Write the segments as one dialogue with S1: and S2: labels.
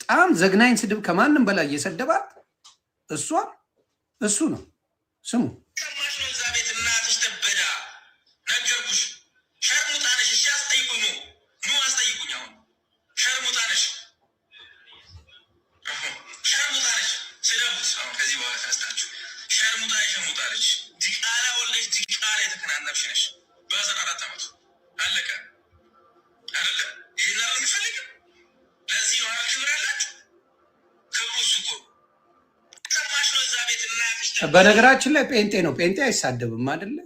S1: በጣም ዘግናኝ ስድብ ከማንም በላይ እየሰደባት እሱ ነው ስሙ። በነገራችን ላይ ጴንጤ ነው። ጴንጤ አይሳደብም አይደለ?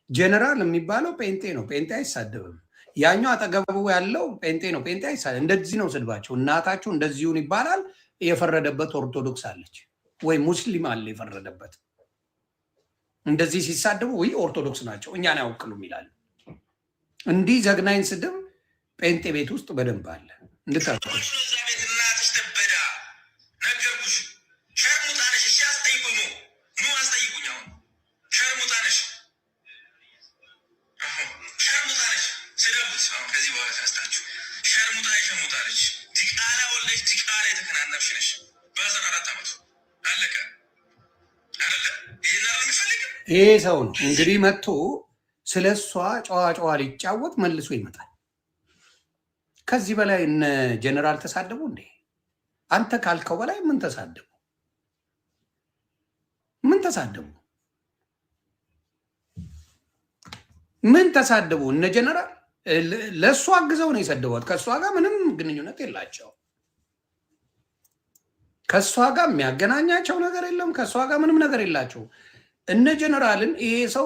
S1: ጀነራል የሚባለው ጴንጤ ነው። ጴንጤ አይሳደብም። ያኛው አጠገቡ ያለው ጴንጤ ነው። ጴንጤ አይሳደብም። እንደዚህ ነው ስድባቸው። እናታችሁ እንደዚሁን ይባላል። የፈረደበት ኦርቶዶክስ አለች ወይ ሙስሊም አለ የፈረደበት። እንደዚህ ሲሳደቡ ወይ ኦርቶዶክስ ናቸው እኛን አያውቅሉም ይላሉ። እንዲህ ዘግናኝ ስድብ ጴንጤ ቤት ውስጥ በደንብ አለ እንድታውቁ። ይሄ ሰው ነው እንግዲህ መጥቶ ስለ እሷ ጨዋ ሊጫወት መልሶ ይመጣል። ከዚህ በላይ እነ ጀነራል ተሳደቡ እንዴ? አንተ ካልከው በላይ ምን ተሳደቡ? ምን ተሳደቡ? እነ ጀነራል ለእሱ አግዘው ነው የሰደቧት። ከእሷ ጋር ምንም ግንኙነት የላቸው። ከእሷ ጋር የሚያገናኛቸው ነገር የለም። ከእሷ ጋር ምንም ነገር የላቸው። እነ ጀነራልን ይሄ ሰው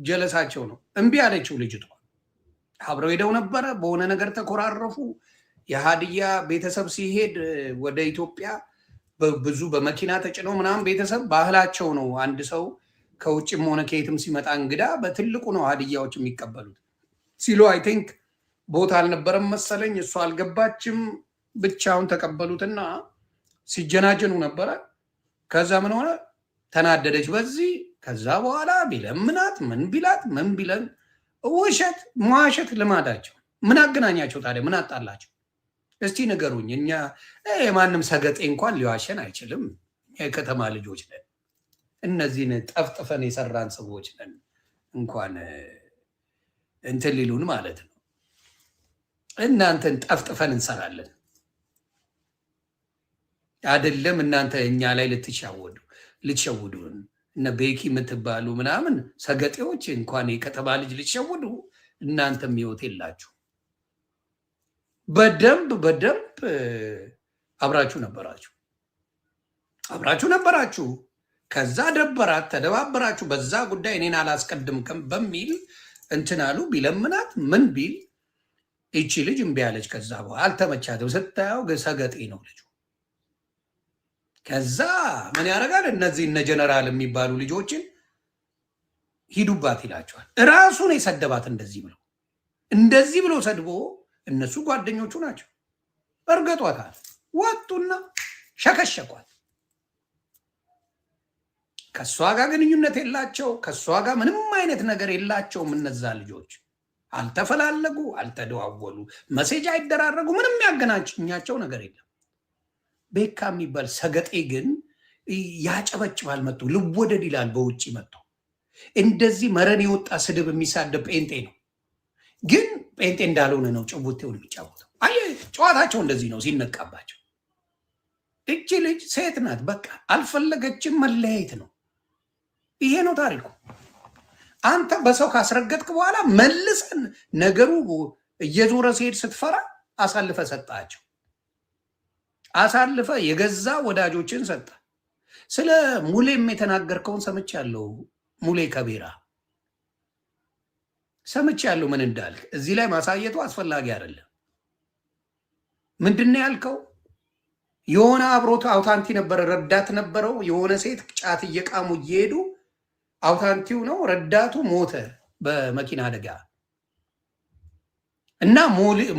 S1: ጀለሳቸው ነው። እምቢ አለችው ልጅቷ። አብረው ሄደው ነበረ፣ በሆነ ነገር ተኮራረፉ። የሀዲያ ቤተሰብ ሲሄድ ወደ ኢትዮጵያ ብዙ በመኪና ተጭነው ምናምን ቤተሰብ ባህላቸው ነው። አንድ ሰው ከውጭም ሆነ ከየትም ሲመጣ እንግዳ በትልቁ ነው ሀዲያዎች የሚቀበሉት ሲሉ አይ ቲንክ ቦታ አልነበረም መሰለኝ። እሷ አልገባችም። ብቻውን ተቀበሉትና ሲጀናጀኑ ነበረ። ከዛ ምን ሆነ? ተናደደች በዚህ። ከዛ በኋላ ቢለምናት ምን ቢላት ምን ቢለን ውሸት መዋሸት ልማዳቸው። ምን አገናኛቸው ታዲያ? ምን አጣላቸው? እስቲ ንገሩኝ። እኛ የማንም ሰገጤ እንኳን ሊዋሸን አይችልም። የከተማ ልጆች ነን። እነዚህን ጠፍጥፈን የሰራን ሰዎች ነን። እንኳን እንትን ሊሉን ማለት ነው። እናንተን ጠፍጥፈን እንሰራለን አይደለም? እናንተ እኛ ላይ ልትሸውዱን እነ ቤኪ የምትባሉ ምናምን ሰገጤዎች እንኳን የከተማ ልጅ ልትሸውዱ እናንተም ህይወት የላችሁ። በደንብ አብራችሁ ነበራችሁ። ከዛ ደበራት፣ ተደባበራችሁ። በዛ ጉዳይ እኔን አላስቀድምክም በሚል እንትን አሉ። ቢለምናት ምን ቢል ይቺ ልጅ እምቢ አለች። ከዛ በኋላ አልተመቻትም። ስታየው ሰገጤ ነው ልጁ። ከዛ ምን ያደርጋል? እነዚህ እነ ጀነራል የሚባሉ ልጆችን ሂዱባት ይላቸዋል። እራሱን የሰደባት እንደዚህ ብሎ ሰድቦ እነሱ ጓደኞቹ ናቸው። እርገጧታል። ወጡና ሸከሸቋት። ከእሷ ጋር ግንኙነት የላቸው። ከእሷ ጋር ምንም አይነት ነገር የላቸውም። እነዛ ልጆች አልተፈላለጉ፣ አልተደዋወሉ፣ መሴጅ አይደራረጉ። ምንም ያገናኛቸው ነገር የለም። ቤካ የሚባል ሰገጤ ግን ያጨበጭባል። መጥቶ ልወደድ ይላል። በውጭ መጥቶ እንደዚህ መረን የወጣ ስድብ የሚሳደብ ጴንጤ ነው። ግን ጴንጤ እንዳልሆነ ነው ጭውቴውን የሚጫወተው። አይ ጨዋታቸው እንደዚህ ነው ሲነቃባቸው። እቺ ልጅ ሴት ናት። በቃ አልፈለገችም። መለያየት ነው። ይሄ ነው ታሪኩ። አንተ በሰው ካስረገጥክ በኋላ መልሰን ነገሩ እየዞረ ሲሄድ ስትፈራ አሳልፈ ሰጣቸው። አሳልፈ የገዛ ወዳጆችን ሰጠ። ስለ ሙሌም የተናገርከውን ሰምቻለሁ። ሙሌ ከቤራ ሰምቻለሁ ምን እንዳልክ። እዚህ ላይ ማሳየቱ አስፈላጊ አይደለም። ምንድነው ያልከው? የሆነ አብሮት አውታንቲ ነበረ፣ ረዳት ነበረው። የሆነ ሴት ጫት እየቃሙ እየሄዱ አውታንቲው ነው ረዳቱ ሞተ በመኪና አደጋ እና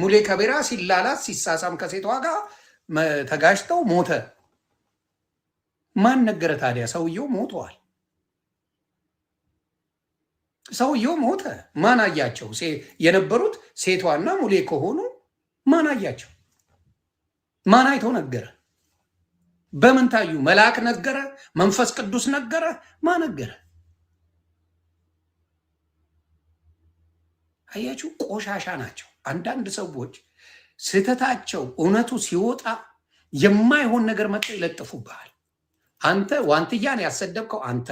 S1: ሙሌ ከቤራ ሲላላት ሲሳሳም ከሴቷ ጋር ተጋጭተው ሞተ። ማን ነገረ ታዲያ? ሰውየው ሞተዋል። ሰውየው ሞተ። ማን አያቸው? የነበሩት ሴቷና ሙሌ ከሆኑ ማን አያቸው? ማን አይቶ ነገረ? በምን ታዩ? መልአክ ነገረ? መንፈስ ቅዱስ ነገረ? ማን ነገረ? አያችሁ፣ ቆሻሻ ናቸው አንዳንድ ሰዎች። ስህተታቸው እውነቱ ሲወጣ የማይሆን ነገር መጥተው ይለጥፉብሃል። አንተ ዋንትያን ያሰደብከው አንተ፣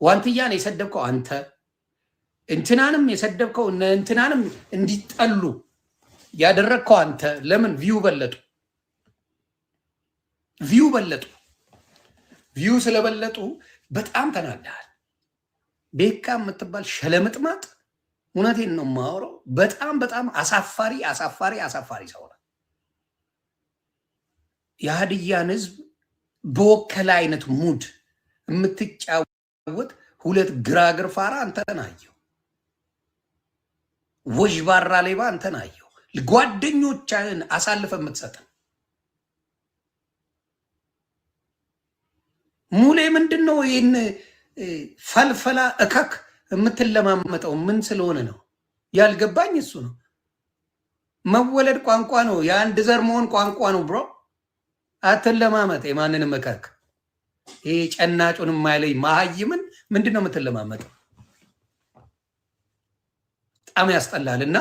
S1: ዋንትያን የሰደብከው አንተ፣ እንትናንም የሰደብከው እንትናንም እንዲጠሉ ያደረግከው አንተ። ለምን? ቪው በለጡ፣ ቪው በለጡ። ቪው ስለበለጡ በጣም ተናደሃል። ቤካ የምትባል ሸለምጥማጥ፣ እውነቴን ነው የማወራው። በጣም በጣም አሳፋሪ አሳፋሪ አሳፋሪ ሰው ነው። የሀዲያን ህዝብ በወከለ አይነት ሙድ የምትጫወት ሁለት ግራግር ፋራ አንተን አየሁ። ወዥባራ ሌባ አንተን አየሁ። ጓደኞቻህን አሳልፈ የምትሰጠን ሙሌ ምንድን ነው? ይህን ፈልፈላ እከክ የምትለማመጠው ምን ስለሆነ ነው? ያልገባኝ እሱ ነው። መወለድ ቋንቋ ነው። የአንድ ዘር መሆን ቋንቋ ነው። ብሮ አትለማመጥ የማንንም እከክ። ይሄ ጨናጩን የማይለይ መሀይምን ምንድን ነው የምትለማመጠው? በጣም ያስጠላል። እና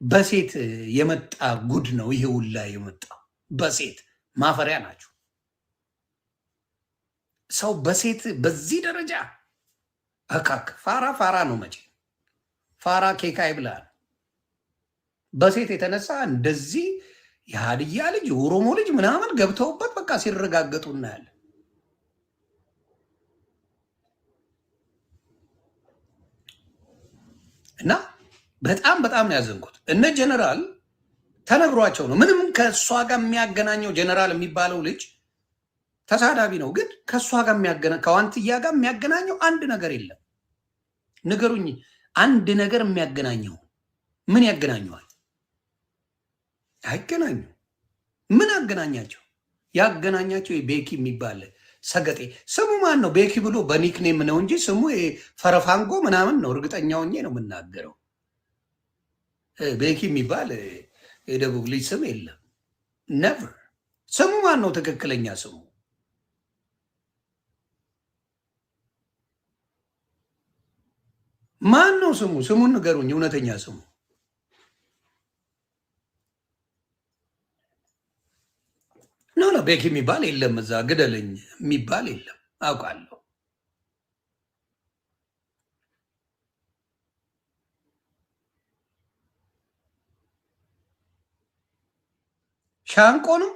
S1: በሴት የመጣ ጉድ ነው ይሄ ሁላ የመጣው። በሴት ማፈሪያ ናቸው። ሰው በሴት በዚህ ደረጃ እካክ ፋራ ፋራ ነው። መቼ ፋራ ኬካ ይብላል። በሴት የተነሳ እንደዚህ የሀዲያ ልጅ የኦሮሞ ልጅ ምናምን ገብተውበት በቃ ሲረጋገጡ እናያለን። እና በጣም በጣም ነው ያዘንኩት። እነ ጀነራል ተነግሯቸው ነው። ምንም ከእሷ ጋር የሚያገናኘው ጀነራል የሚባለው ልጅ ተሳዳቢ ነው፣ ግን ከእሷ ጋር ከዋንትያ ጋር የሚያገናኘው አንድ ነገር የለም። ንገሩኝ፣ አንድ ነገር የሚያገናኘው ምን ያገናኘዋል? አይገናኙ። ምን አገናኛቸው? ያገናኛቸው ቤኪ የሚባል ሰገጤ። ስሙ ማን ነው? ቤኪ ብሎ በኒክኔም ነው እንጂ ስሙ ፈረፋንጎ ምናምን ነው። እርግጠኛ ሆኜ ነው የምናገረው። ቤኪ የሚባል የደቡብ ልጅ ስም የለም። ነቨር። ስሙ ማን ነው? ትክክለኛ ስሙ ማን ነው? ስሙን ንገሩኝ፣ እውነተኛ ስሙ። ኖ ቤኪ የሚባል የለም። እዛ ግደለኝ የሚባል የለም። አውቃለሁ። ሻንቆ ነው።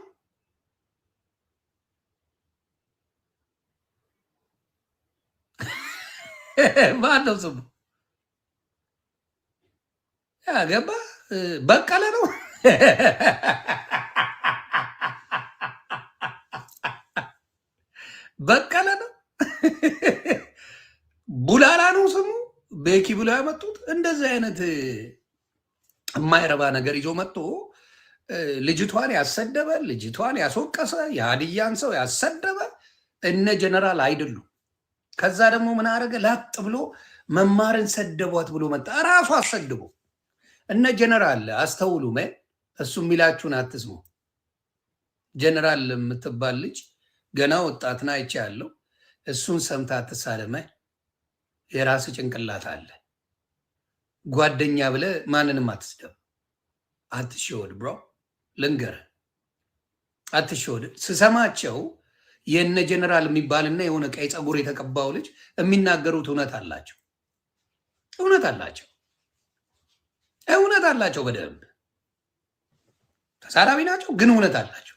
S1: ማን ነው ስሙ? ያገባ በቀለ ነው። በቀለ ነው። ቡላላ ነው ስሙ። ቤኪ ብሎ ያመጡት እንደዚህ አይነት የማይረባ ነገር ይዞ መጥቶ ልጅቷን ያሰደበ፣ ልጅቷን ያስወቀሰ፣ የሀዲያን ሰው ያሰደበ እነ ጀነራል አይደሉም። ከዛ ደግሞ ምን አደረገ? ላጥ ብሎ መማርን ሰደቧት ብሎ መጣ። እራሱ አሰድቦ እነ ጀነራል አስተውሉ። እሱ የሚላችሁን አትስሙ። ጀነራል የምትባል ልጅ ገና ወጣትና አይቼ ያለው እሱን ሰምታ አትሳለመ። የራስ ጭንቅላት አለ። ጓደኛ ብለ ማንንም አትስደብ። አትሸወድ ብሮ፣ ልንገርህ፣ አትሸወድ። ስሰማቸው የነ ጀነራል የሚባልና የሆነ ቀይ ፀጉር የተቀባው ልጅ የሚናገሩት እውነት አላቸው። እውነት አላቸው። እውነት አላቸው። በደንብ ተሳዳቢ ናቸው፣ ግን እውነት አላቸው።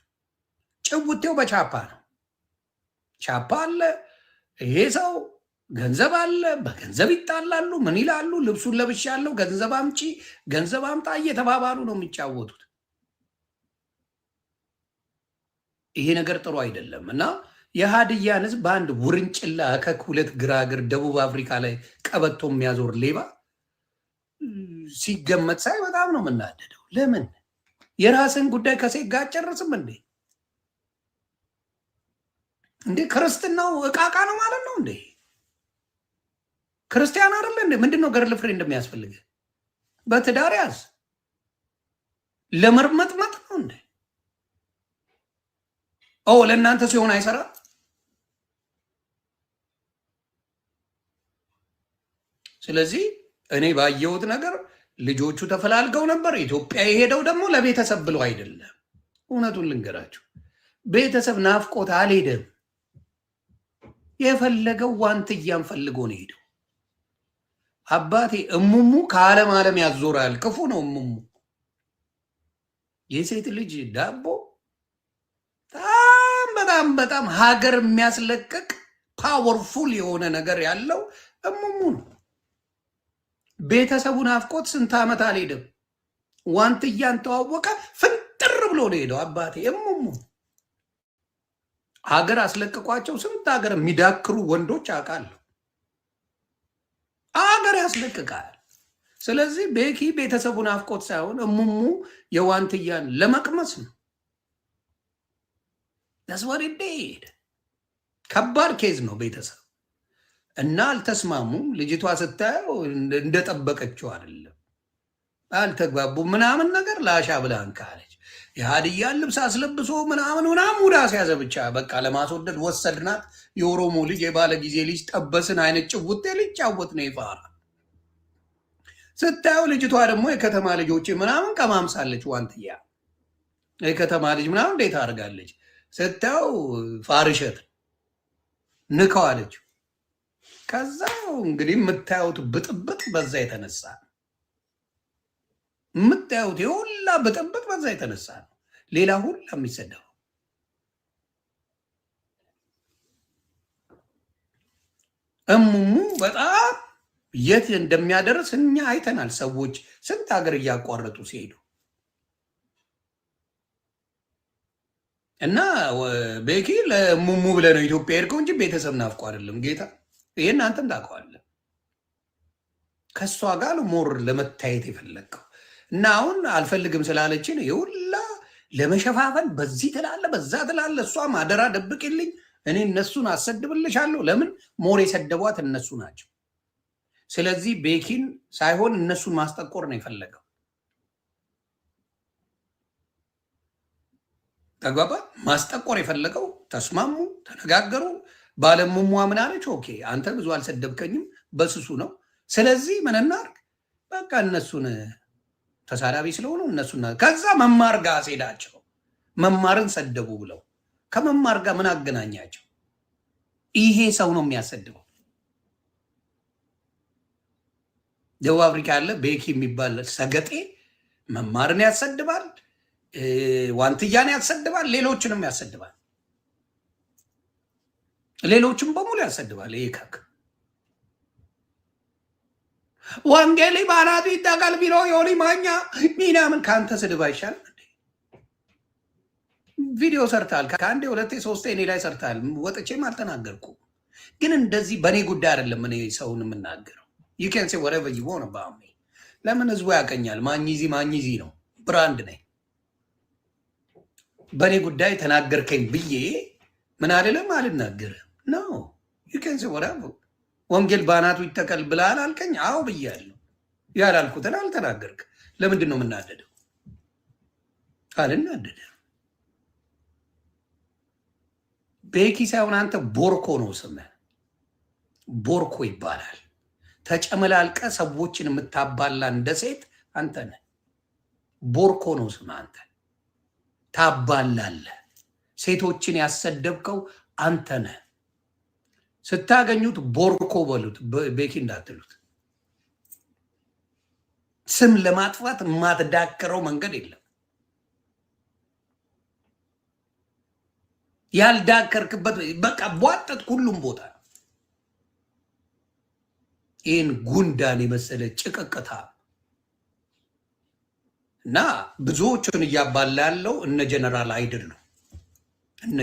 S1: ጭውቴው በቻፓ ነው። ቻፓ አለ። ይሄ ሰው ገንዘብ አለ። በገንዘብ ይጣላሉ። ምን ይላሉ? ልብሱን ለብሻለሁ፣ ገንዘብ አምጪ፣ ገንዘብ አምጣ እየተባባሉ ነው የሚጫወቱት። ይሄ ነገር ጥሩ አይደለም እና የሀዲያን ህዝብ በአንድ ውርንጭላ ከሁለት ግራግር ደቡብ አፍሪካ ላይ ቀበቶ የሚያዞር ሌባ ሲገመት ሳይ በጣም ነው የምናደደው። ለምን የራስን ጉዳይ ከሴት ጋር አጨርስም እንዴ? እንዴ ክርስትናው እቃቃ ነው ማለት ነው እንዴ? ክርስቲያን አይደለ እንዴ? ምንድነው ገርል ፍሬንድ እንደሚያስፈልግ በትዳር ያዝ። ለመርመጥመጥ ነው እንዴ? ለእናንተ ሲሆን አይሰራ። ስለዚህ እኔ ባየሁት ነገር ልጆቹ ተፈላልገው ነበር። ኢትዮጵያ የሄደው ደግሞ ለቤተሰብ ብሎ አይደለም። እውነቱን ልንገራችሁ፣ ቤተሰብ ናፍቆት አልሄደም። የፈለገው ዋንትያን ፈልጎ ነው ሄደው። አባቴ እሙሙ ከዓለም ዓለም ያዞራል። ክፉ ነው እሙሙ። የሴት ልጅ ዳቦ በጣም በጣም በጣም ሀገር የሚያስለቅቅ ፓወርፉል የሆነ ነገር ያለው እሙሙ ነው። ቤተሰቡ ናፍቆት ስንት ዓመት አልሄደም። ዋንትያን ተዋወቀ፣ ፍንጥር ብሎ ነው ሄደው። አባቴ እሙሙ ሀገር አስለቅቋቸው ስንት ሀገር የሚዳክሩ ወንዶች አውቃለሁ። ሀገር ያስለቅቃል። ስለዚህ ቤኪ ቤተሰቡ ናፍቆት ሳይሆን እሙሙ የዋንትያን ለመቅመስ ነው። ተስወርዴ ከባድ ኬዝ ነው ቤተሰብ እና አልተስማሙም። ልጅቷ ስታየው እንደጠበቀችው አይደለም። አልተግባቡ ምናምን ነገር ላሻ ብላን ካለች የሀዲያን ልብስ አስለብሶ ምናምን ሙዳ ሲያዘ ብቻ በቃ ለማስወደድ ወሰድናት። የኦሮሞ ልጅ የባለ ጊዜ ልጅ ጠበስን አይነት ጭውቴ ሊጫወት ነው ይፋራ። ስታየው ልጅቷ ደግሞ የከተማ ልጆች ምናምን ቀማምሳለች። ዋንትያ የከተማ ልጅ ምናምን እንዴት አድርጋለች ስታየው ፋርሸት ንከዋለች። ከዛ እንግዲህ የምታዩት ብጥብጥ በዛ የተነሳ ነው። የምታዩት የሁላ ብጥብጥ በዛ የተነሳ ነው። ሌላ ሁላ የሚሰደው እሙሙ በጣም የት እንደሚያደርስ እኛ አይተናል። ሰዎች ስንት ሀገር እያቋረጡ ሲሄዱ እና ቤኪ ለሙሙ ብለህ ነው ኢትዮጵያ ሄድከው እንጂ ቤተሰብ ናፍቆ አይደለም። ጌታ ይሄን አንተም ታውቀዋለህ። ከእሷ ጋር ሞር ለመታየት የፈለግከው እና አሁን አልፈልግም ስላለችን የሁላ ለመሸፋፈን በዚህ ትላለ በዛ ትላለ። እሷ ማደራ ደብቅልኝ፣ እኔ እነሱን አሰድብልሻለሁ። ለምን ሞር የሰደቧት እነሱ ናቸው። ስለዚህ ቤኪን ሳይሆን እነሱን ማስጠቆር ነው የፈለገው። ተግባባ። ማስጠቆር የፈለገው ተስማሙ፣ ተነጋገሩ። ባለሙሟ ምን አለች? ኦኬ አንተ ብዙ አልሰደብከኝም፣ በስሱ ነው። ስለዚህ ምን እናድርግ? በቃ እነሱን ተሳዳቢ ስለሆኑ እነሱና ከዛ መማር ጋር ሄዳቸው መማርን ሰደቡ ብለው ከመማር ጋር ምን አገናኛቸው? ይሄ ሰው ነው የሚያሰድበው። ደቡብ አፍሪካ ያለ ቤኪ የሚባል ሰገጤ መማርን ያሰድባል፣ ዋንትያን ያሰድባል፣ ሌሎችንም ያሰድባል፣ ሌሎችም በሙሉ ያሰድባል። ይሄ ከክ ወንጌል ባናቱ ይታቃል ቢሮ የሆኒ ማኛ ሚናምን ከአንተ ስድብ አይሻልም? ቪዲዮ ሰርታል፣ ከአንዴ ሁለቴ ሶስቴ እኔ ላይ ሰርታል። ወጥቼም አልተናገርኩም። ግን እንደዚህ በእኔ ጉዳይ አይደለም እኔ ሰውን የምናገረው። ዩኬን ሴ ወረቨር ዩ ዋንት አባውት ሚ። ለምን ህዝቡ ያቀኛል? ማኝዚ ነው፣ ብራንድ ነኝ። በእኔ ጉዳይ ተናገርከኝ ብዬ ምን አይደለም አልናገርም ነው። ዩኬን ሴ ወረቨር ወንጌል ባናቱ ይተከል ብላል አልከኝ? አዎ ብያለሁ። ያላልኩትን አልተናገርክ። ለምንድን ነው የምናደደው? አልናደድም። ቤኪ ሳይሆን አንተ ቦርኮ ነው ስምህ። ቦርኮ ይባላል። ተጨመላልቀ ሰዎችን የምታባላ እንደ ሴት አንተ ነህ። ቦርኮ ነው ስምህ አንተ። ታባላለህ። ሴቶችን ያሰደብከው አንተ ነህ። ስታገኙት ቦርኮ በሉት፣ ቤኪ እንዳትሉት። ስም ለማጥፋት የማትዳከረው መንገድ የለም። ያልዳከርክበት በቃ ቧጠጥ ሁሉም ቦታ ነው። ይህን ጉንዳን የመሰለ ጭቅቅታ እና ብዙዎቹን እያባላ ያለው እነ ጀነራል አይደሉም። እነ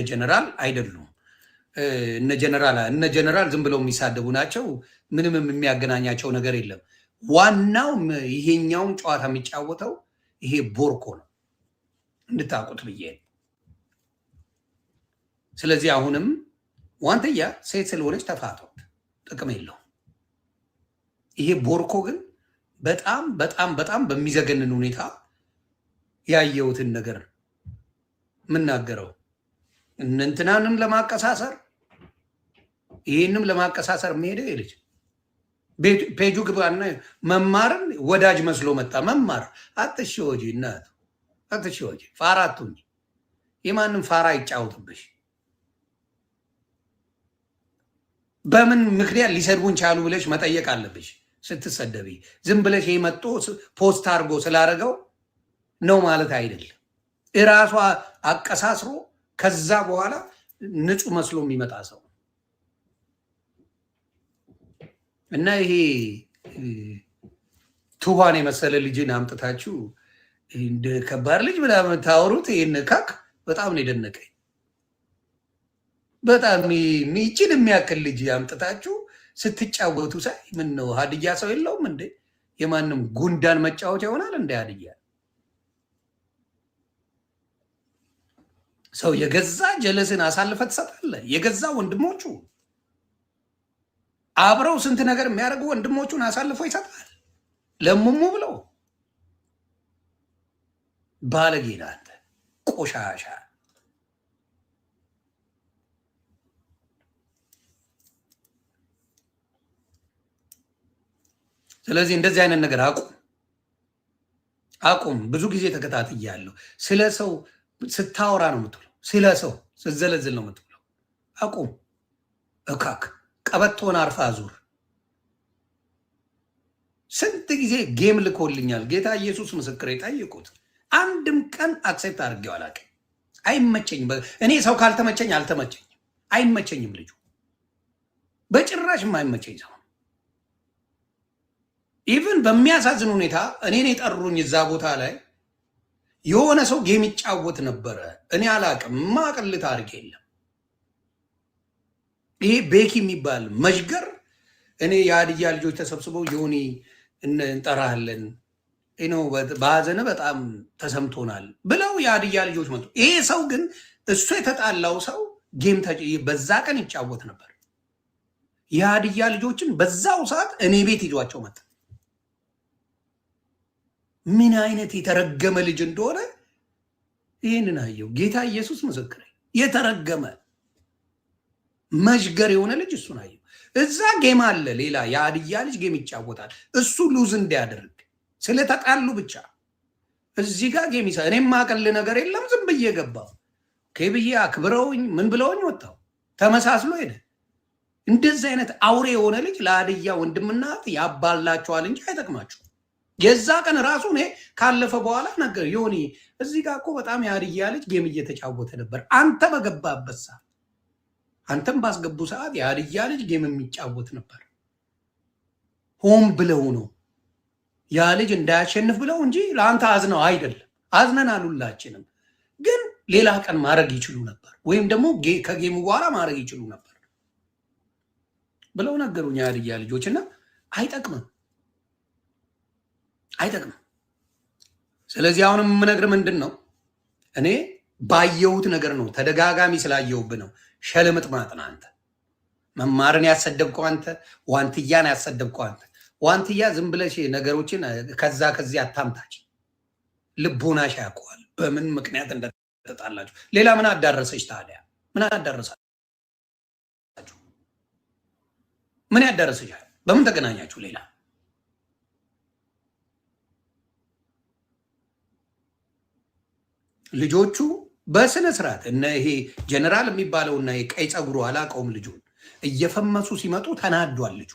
S1: ጀነራል ዝም ብለው የሚሳደቡ ናቸው። ምንም የሚያገናኛቸው ነገር የለም። ዋናው ይሄኛውን ጨዋታ የሚጫወተው ይሄ ቦርኮ ነው፣ እንድታውቁት ብዬ ነው። ስለዚህ አሁንም ዋንትያ ሴት ስለሆነች ተፋቷት፣ ጥቅም የለውም። ይሄ ቦርኮ ግን በጣም በጣም በጣም በሚዘገንን ሁኔታ ያየሁትን ነገር የምናገረው እንትናንም ለማቀሳሰር ይህንም ለማቀሳሰር የሚሄደው ይልጅ ፔጁ ግባና መማርን ወዳጅ መስሎ መጣ። መማር አትሽወጂ እናቱ አትሽወጂ። ፋራ አትሁኝ። የማንም ፋራ ይጫወትብሽ። በምን ምክንያት ሊሰድቡን ቻሉ ብለሽ መጠየቅ አለብሽ። ስትሰደቢ ዝም ብለሽ የመጦ ፖስት አድርጎ ስላደረገው ነው ማለት አይደለም። እራሷ አቀሳስሮ ከዛ በኋላ ንጹህ መስሎ የሚመጣ ሰው እና ይሄ ቱባን የመሰለ ልጅን አምጥታችሁ እንደ ከባድ ልጅ ብላ የምታወሩት ይህን ካክ በጣም ነው የደነቀኝ። በጣም ሚችን የሚያክል ልጅ አምጥታችሁ ስትጫወቱ ሳይ ምን ነው ሀዲያ ሰው የለውም እንዴ? የማንም ጉንዳን መጫወቻ ይሆናል እንደ ሀዲያ ሰው የገዛ ጀለስን አሳልፈ ትሰጣለህ። የገዛ ወንድሞቹ አብረው ስንት ነገር የሚያደርጉ ወንድሞቹን አሳልፎ ይሰጣል ለሙሙ ብለው። ባለጌ ነህ አንተ ቆሻሻ። ስለዚህ እንደዚህ አይነት ነገር አቁም። ብዙ ጊዜ ተከታትያለሁ። ስለ ሰው ስታወራ ነው የምትውለው፣ ስለ ሰው ስትዘለዝል ነው የምትውለው። አቁም። እካክ ቀበቶን አርፋ አዙር። ስንት ጊዜ ጌም ልኮልኛል ጌታ ኢየሱስ ምስክሬ፣ ጠይቁት። አንድም ቀን አክሴፕት አድርጌው አላውቅም። አይመቸኝም። እኔ ሰው ካልተመቸኝ አልተመቸኝም። አይመቸኝም። ልጁ በጭራሽም አይመቸኝ ሰው። ኢቭን በሚያሳዝን ሁኔታ እኔን የጠሩኝ እዛ ቦታ ላይ የሆነ ሰው ጌም ይጫወት ነበረ። እኔ አላውቅም። ማቅልት አድርጌ የለም። ይሄ ቤኪ የሚባል መዥገር እኔ የሀዲያ ልጆች ተሰብስበው ዮኒ እንጠራለን ነው በሀዘን በጣም ተሰምቶናል ብለው የሀዲያ ልጆች መጡ። ይሄ ሰው ግን እሱ የተጣላው ሰው ጌም በዛ ቀን ይጫወት ነበር። የሀዲያ ልጆችን በዛው ሰዓት እኔ ቤት ይዟቸው መጣ። ምን አይነት የተረገመ ልጅ እንደሆነ ይህንን አየው። ጌታ ኢየሱስ ምስክር፣ የተረገመ መዥገር የሆነ ልጅ እሱን አየው። እዛ ጌም አለ፣ ሌላ የሀዲያ ልጅ ጌም ይጫወታል። እሱ ሉዝ እንዲያደርግ ስለተጣሉ ብቻ እዚህ ጋር ጌም ይሳ እኔም ማቀል ነገር የለም። ዝም ብዬ ገባው ብዬ አክብረውኝ ምን ብለውኝ ወጣው። ተመሳስሎ ሄደ። እንደዚህ አይነት አውሬ የሆነ ልጅ ለሀዲያ ወንድምና ያባላቸዋል እንጂ አይጠቅማቸው። የዛ ቀን ራሱ እኔ ካለፈ በኋላ ነገር ዮኒ እዚህ ጋር እኮ በጣም የሀዲያ ልጅ ጌም እየተጫወተ ነበር። አንተ በገባበት ሰዓት፣ አንተም ባስገቡ ሰዓት የሀዲያ ልጅ ጌም የሚጫወት ነበር። ሆም ብለው ነው ያ ልጅ እንዳያሸንፍ ብለው እንጂ ለአንተ አዝነው አይደለም። አዝነን ሁላችንም፣ ግን ሌላ ቀን ማድረግ ይችሉ ነበር፣ ወይም ደግሞ ከጌሙ በኋላ ማድረግ ይችሉ ነበር ብለው ነገሩኝ የሀዲያ ልጆች። እና አይጠቅምም። ስለዚህ አሁንም የምነግር ምንድን ነው፣ እኔ ባየሁት ነገር ነው፣ ተደጋጋሚ ስላየሁብ ነው። ሸለምጥማጥን አንተ መማርን ያሰደብከው አንተ፣ ዋንትያን ያሰደብከው አንተ። ዋንትያ ዝም ብለሽ ነገሮችን ከዛ ከዚህ አታምታች። ልቦናሽ ያውቀዋል በምን ምክንያት እንደተጣላችሁ። ሌላ ምን አዳረሰች ታዲያ? ምን አዳረሳችሁ? ምን ያዳረሰሻል? በምን ተገናኛችሁ? ሌላ ልጆቹ በስነ ስርዓት እነ ይሄ ጀነራል የሚባለው እና ቀይ ፀጉሩ አላቀውም ልጁን እየፈመሱ ሲመጡ ተናዷል። ልጁ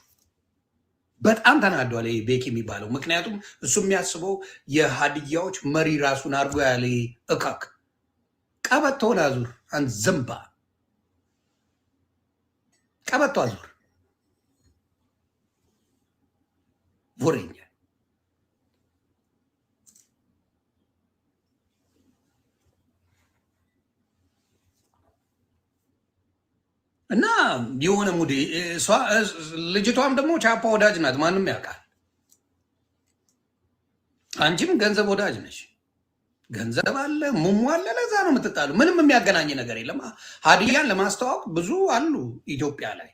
S1: በጣም ተናዷል። ይሄ ቤክ የሚባለው ምክንያቱም እሱ የሚያስበው የሀዲያዎች መሪ ራሱን አድርጎ ያለ እካክ ቀበቶን አዙር። አንድ ዘንባ ቀበቶ አዙር ወሬኛ እና የሆነ ሙዲ ልጅቷም ደግሞ ቻፓ ወዳጅ ናት፣ ማንም ያውቃል። አንቺም ገንዘብ ወዳጅ ነሽ፣ ገንዘብ አለ፣ ሙሙ አለ። ለዛ ነው የምትጣሉ። ምንም የሚያገናኝ ነገር የለም። ሀዲያን ለማስተዋወቅ ብዙ አሉ ኢትዮጵያ ላይ።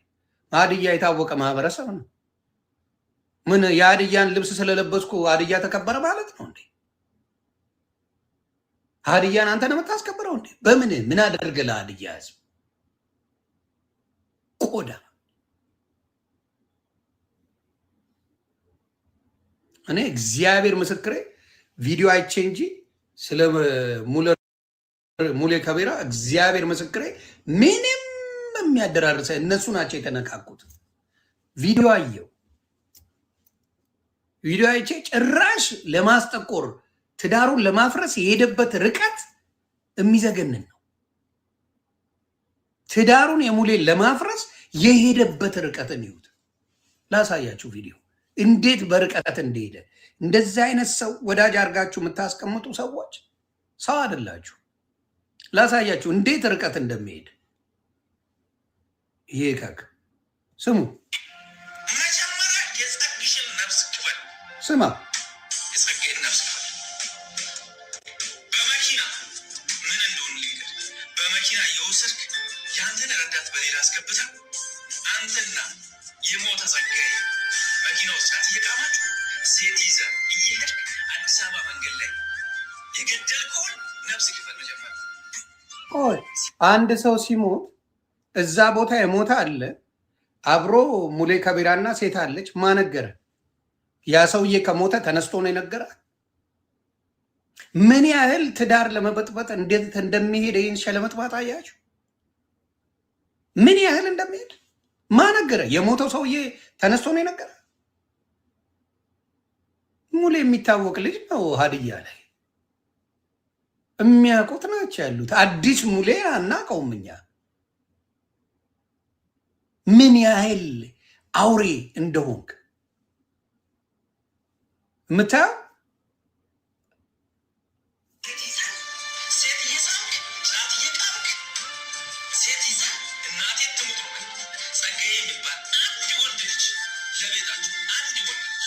S1: ሀዲያ የታወቀ ማህበረሰብ ነው። ምን የሀዲያን ልብስ ስለለበስኩ ሀዲያ ተከበረ ማለት ነው እንዴ? ሀዲያን አንተ ነው የምታስከብረው እንዴ? በምን ምን አደረገ ለሀዲያ ህዝብ? ቆዳ እኔ እግዚአብሔር ምስክሬ ቪዲዮ አይቼ እንጂ ስለ ሙሌ ከቤራ እግዚአብሔር ምስክሬ ምንም የሚያደራርሰ እነሱ ናቸው የተነካኩት። ቪዲዮ አየው። ቪዲዮ አይቼ ጭራሽ ለማስጠቆር ትዳሩን ለማፍረስ የሄደበት ርቀት የሚዘገንን ነው። ትዳሩን የሙሌን ለማፍረስ የሄደበት ርቀትን ይሁት ላሳያችሁ ቪዲዮ እንዴት በርቀት እንደሄደ። እንደዚህ አይነት ሰው ወዳጅ አድርጋችሁ የምታስቀምጡ ሰዎች ሰው አይደላችሁ። ላሳያችሁ እንዴት ርቀት እንደሚሄድ። ይሄ ከክ ስሙ፣
S2: መጀመሪያ የጸግሽን ነፍስ ክፈል።
S1: ስማ፣
S2: የጸጋዬን ነፍስ ክፈል። በመኪና ምን እንደሆነ ልንገር። በመኪና የወሰድክ የአንተን ረዳት በሌላ አስገብታ አንተና የሞተ ጸጋዬ መኪና ውስጥ እየቃማችሁ ሴት ይዘህ እየሄድክ አዲስ አበባ መንገድ ላይ የገደልከውን ነፍስ ክፈል። መጀመሪያ
S1: አንድ ሰው ሲሞት እዛ ቦታ የሞተ አለ አብሮ ሙሌ ከቤራና ሴት አለች። ማነገረ ያ ሰውዬ ከሞተ ተነስቶ ነው የነገረ። ምን ያህል ትዳር ለመበጥበጥ እንዴት እንደሚሄድ ይህን ሸለመጥማጥ አያችሁ? ምን ያህል እንደሚሄድ ማነገረ። የሞተው ሰውዬ ተነስቶ ነው የነገረ። ሙሌ የሚታወቅ ልጅ ነው። ሀዲያ ላይ የሚያውቁት ናቸው ያሉት። አዲስ ሙሌ አናውቀውም እኛ። ምን ያህል አውሬ እንደሆንክ የምታየው።
S2: ሴት እየሳምክ ጫት እየቃምክ ሴት ይዘህ እናቴ ትሙት ጸጋዬ የሚባል አንድ ወንድ ልጅ ለቤታቸው አንድ ወንድ ልጅ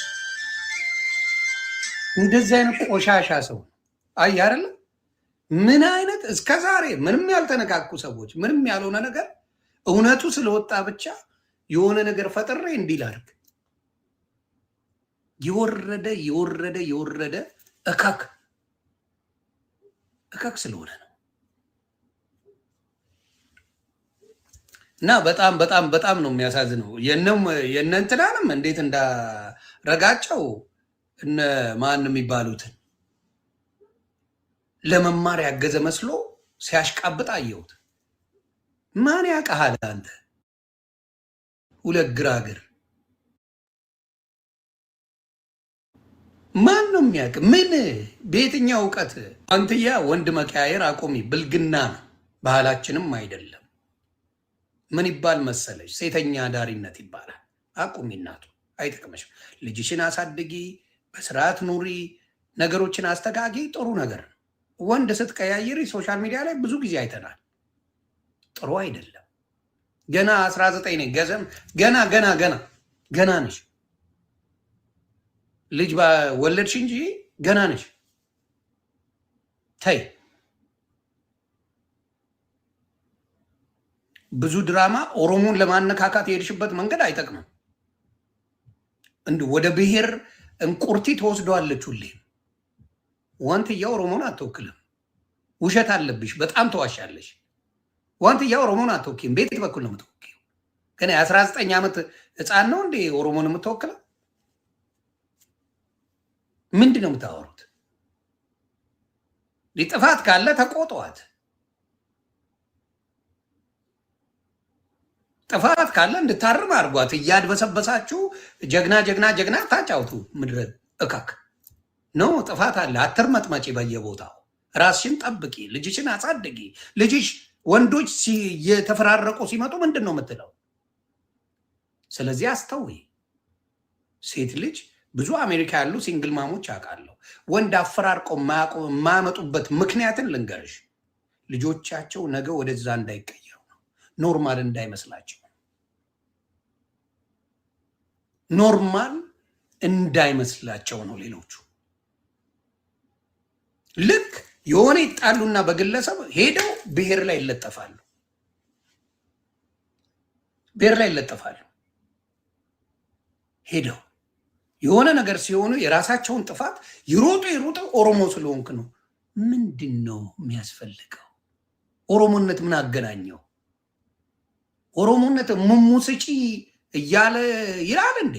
S1: እንደዚህ አይነት ቆሻሻ ሰው አይ አይደለ? ምን አይነት እስከ ዛሬ ምንም ያልተነካኩ ሰዎች ምንም ያልሆነ ነገር እውነቱ ስለወጣ ብቻ የሆነ ነገር ፈጥሬ እንዲህ ላድርግ። የወረደ እካክ ስለሆነ ነው። እና በጣም ነው የሚያሳዝነው። የነ እንትናንም እንዴት እንዳረጋቸው እነ ማን የሚባሉትን ለመማር ያገዘ መስሎ ሲያሽቃብጥ አየሁት። ማን ያውቃሃል አንተ? ሁለት ግራግር ማን ነው የሚያውቅ? ምን በየትኛው እውቀት? አንትያ ወንድ መቀያየር አቁሚ፣ ብልግና ነው፣ ባህላችንም አይደለም። ምን ይባል መሰለች? ሴተኛ ዳሪነት ይባላል። አቁሚ፣ እናቱ አይጠቅመሽም። ልጅሽን አሳድጊ፣ በስርዓት ኑሪ፣ ነገሮችን አስተካኪ። ጥሩ ነገር ነው። ወንድ ስትቀያየሪ ሶሻል ሚዲያ ላይ ብዙ ጊዜ አይተናል። ጥሩ አይደለም። ገና 19 ነኝ። ገና ነሽ። ልጅ ወለድሽ እንጂ ገና ነሽ። ተይ። ብዙ ድራማ ኦሮሞን ለማነካካት የሄድሽበት መንገድ አይጠቅምም። እንዲሁ ወደ ብሔር እንቁርቲ ተወስደዋለች። ሁሌም ዋንትያ ኦሮሞን አትወክልም። ውሸት አለብሽ። በጣም ተዋሻለሽ። ዋንትያ ኦሮሞን አትወኪም። ቤት በኩል ነው የምትወኪው። ግን የ19 ዓመት ህፃን ነው እንዴ ኦሮሞን የምትወክለው? ምንድን ነው የምታወሩት? ጥፋት ካለ ተቆጧት። ጥፋት ካለ እንድታርም አድርጓት። እያድበሰበሳችሁ ጀግና ታጫውቱ። ምድረ እካክ ነው። ጥፋት አለ። አትርመጥመጪ በየቦታው። ራስሽን ጠብቂ። ልጅሽን አሳድጊ። ልጅሽ ወንዶች የተፈራረቁ ሲመጡ ምንድን ነው የምትለው? ስለዚህ አስተውይ። ሴት ልጅ ብዙ አሜሪካ ያሉ ሲንግል ማሞች አውቃለሁ። ወንድ አፈራርቀው የማያመጡበት ምክንያትን ልንገርሽ። ልጆቻቸው ነገ ወደዛ እንዳይቀየሩ ነው። ኖርማል እንዳይመስላቸው ነው ሌሎቹ። ልክ የሆነ ይጣሉና በግለሰብ ሄደው ብሔር ላይ ይለጠፋሉ። ሄደው የሆነ ነገር ሲሆኑ የራሳቸውን ጥፋት ይሮጡ ኦሮሞ ስለሆንክ ነው ምንድን ነው የሚያስፈልገው? ኦሮሞነት ምን አገናኘው? ኦሮሞነት ሙሙ ስጪ እያለ ይላል እንዴ?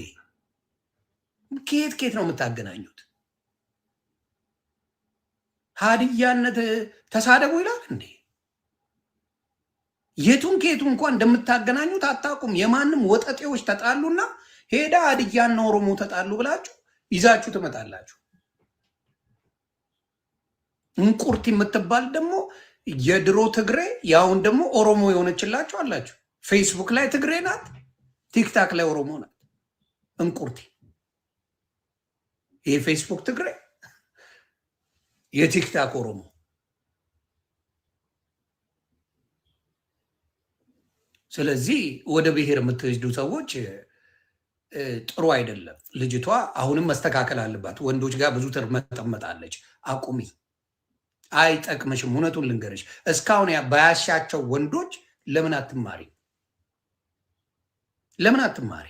S1: ከየት ነው የምታገናኙት? ሀዲያነት ተሳደቡ ይላል እንዴ? የቱን ከየቱ እንኳን እንደምታገናኙት አታውቁም። የማንም ወጠጤዎች ተጣሉና ሄዳ ሀዲያና ኦሮሞ ተጣሉ ብላችሁ ይዛችሁ ትመጣላችሁ። እንቁርት የምትባል ደግሞ የድሮ ትግሬ ያሁን ደግሞ ኦሮሞ የሆነችላችሁ አላችሁ። ፌስቡክ ላይ ትግሬ ናት፣ ቲክታክ ላይ ኦሮሞ ናት። እንቁርቲ ይሄ ፌስቡክ ትግሬ፣ የቲክታክ ኦሮሞ። ስለዚህ ወደ ብሔር የምትወስዱ ሰዎች ጥሩ አይደለም። ልጅቷ አሁንም መስተካከል አለባት። ወንዶች ጋር ብዙ ትርመጠመጣለች። አቁሚ፣ አይጠቅምሽም። እውነቱን ልንገርሽ፣ እስካሁን ባያሻቸው ወንዶች ለምን አትማሪ? ለምን አትማሪ?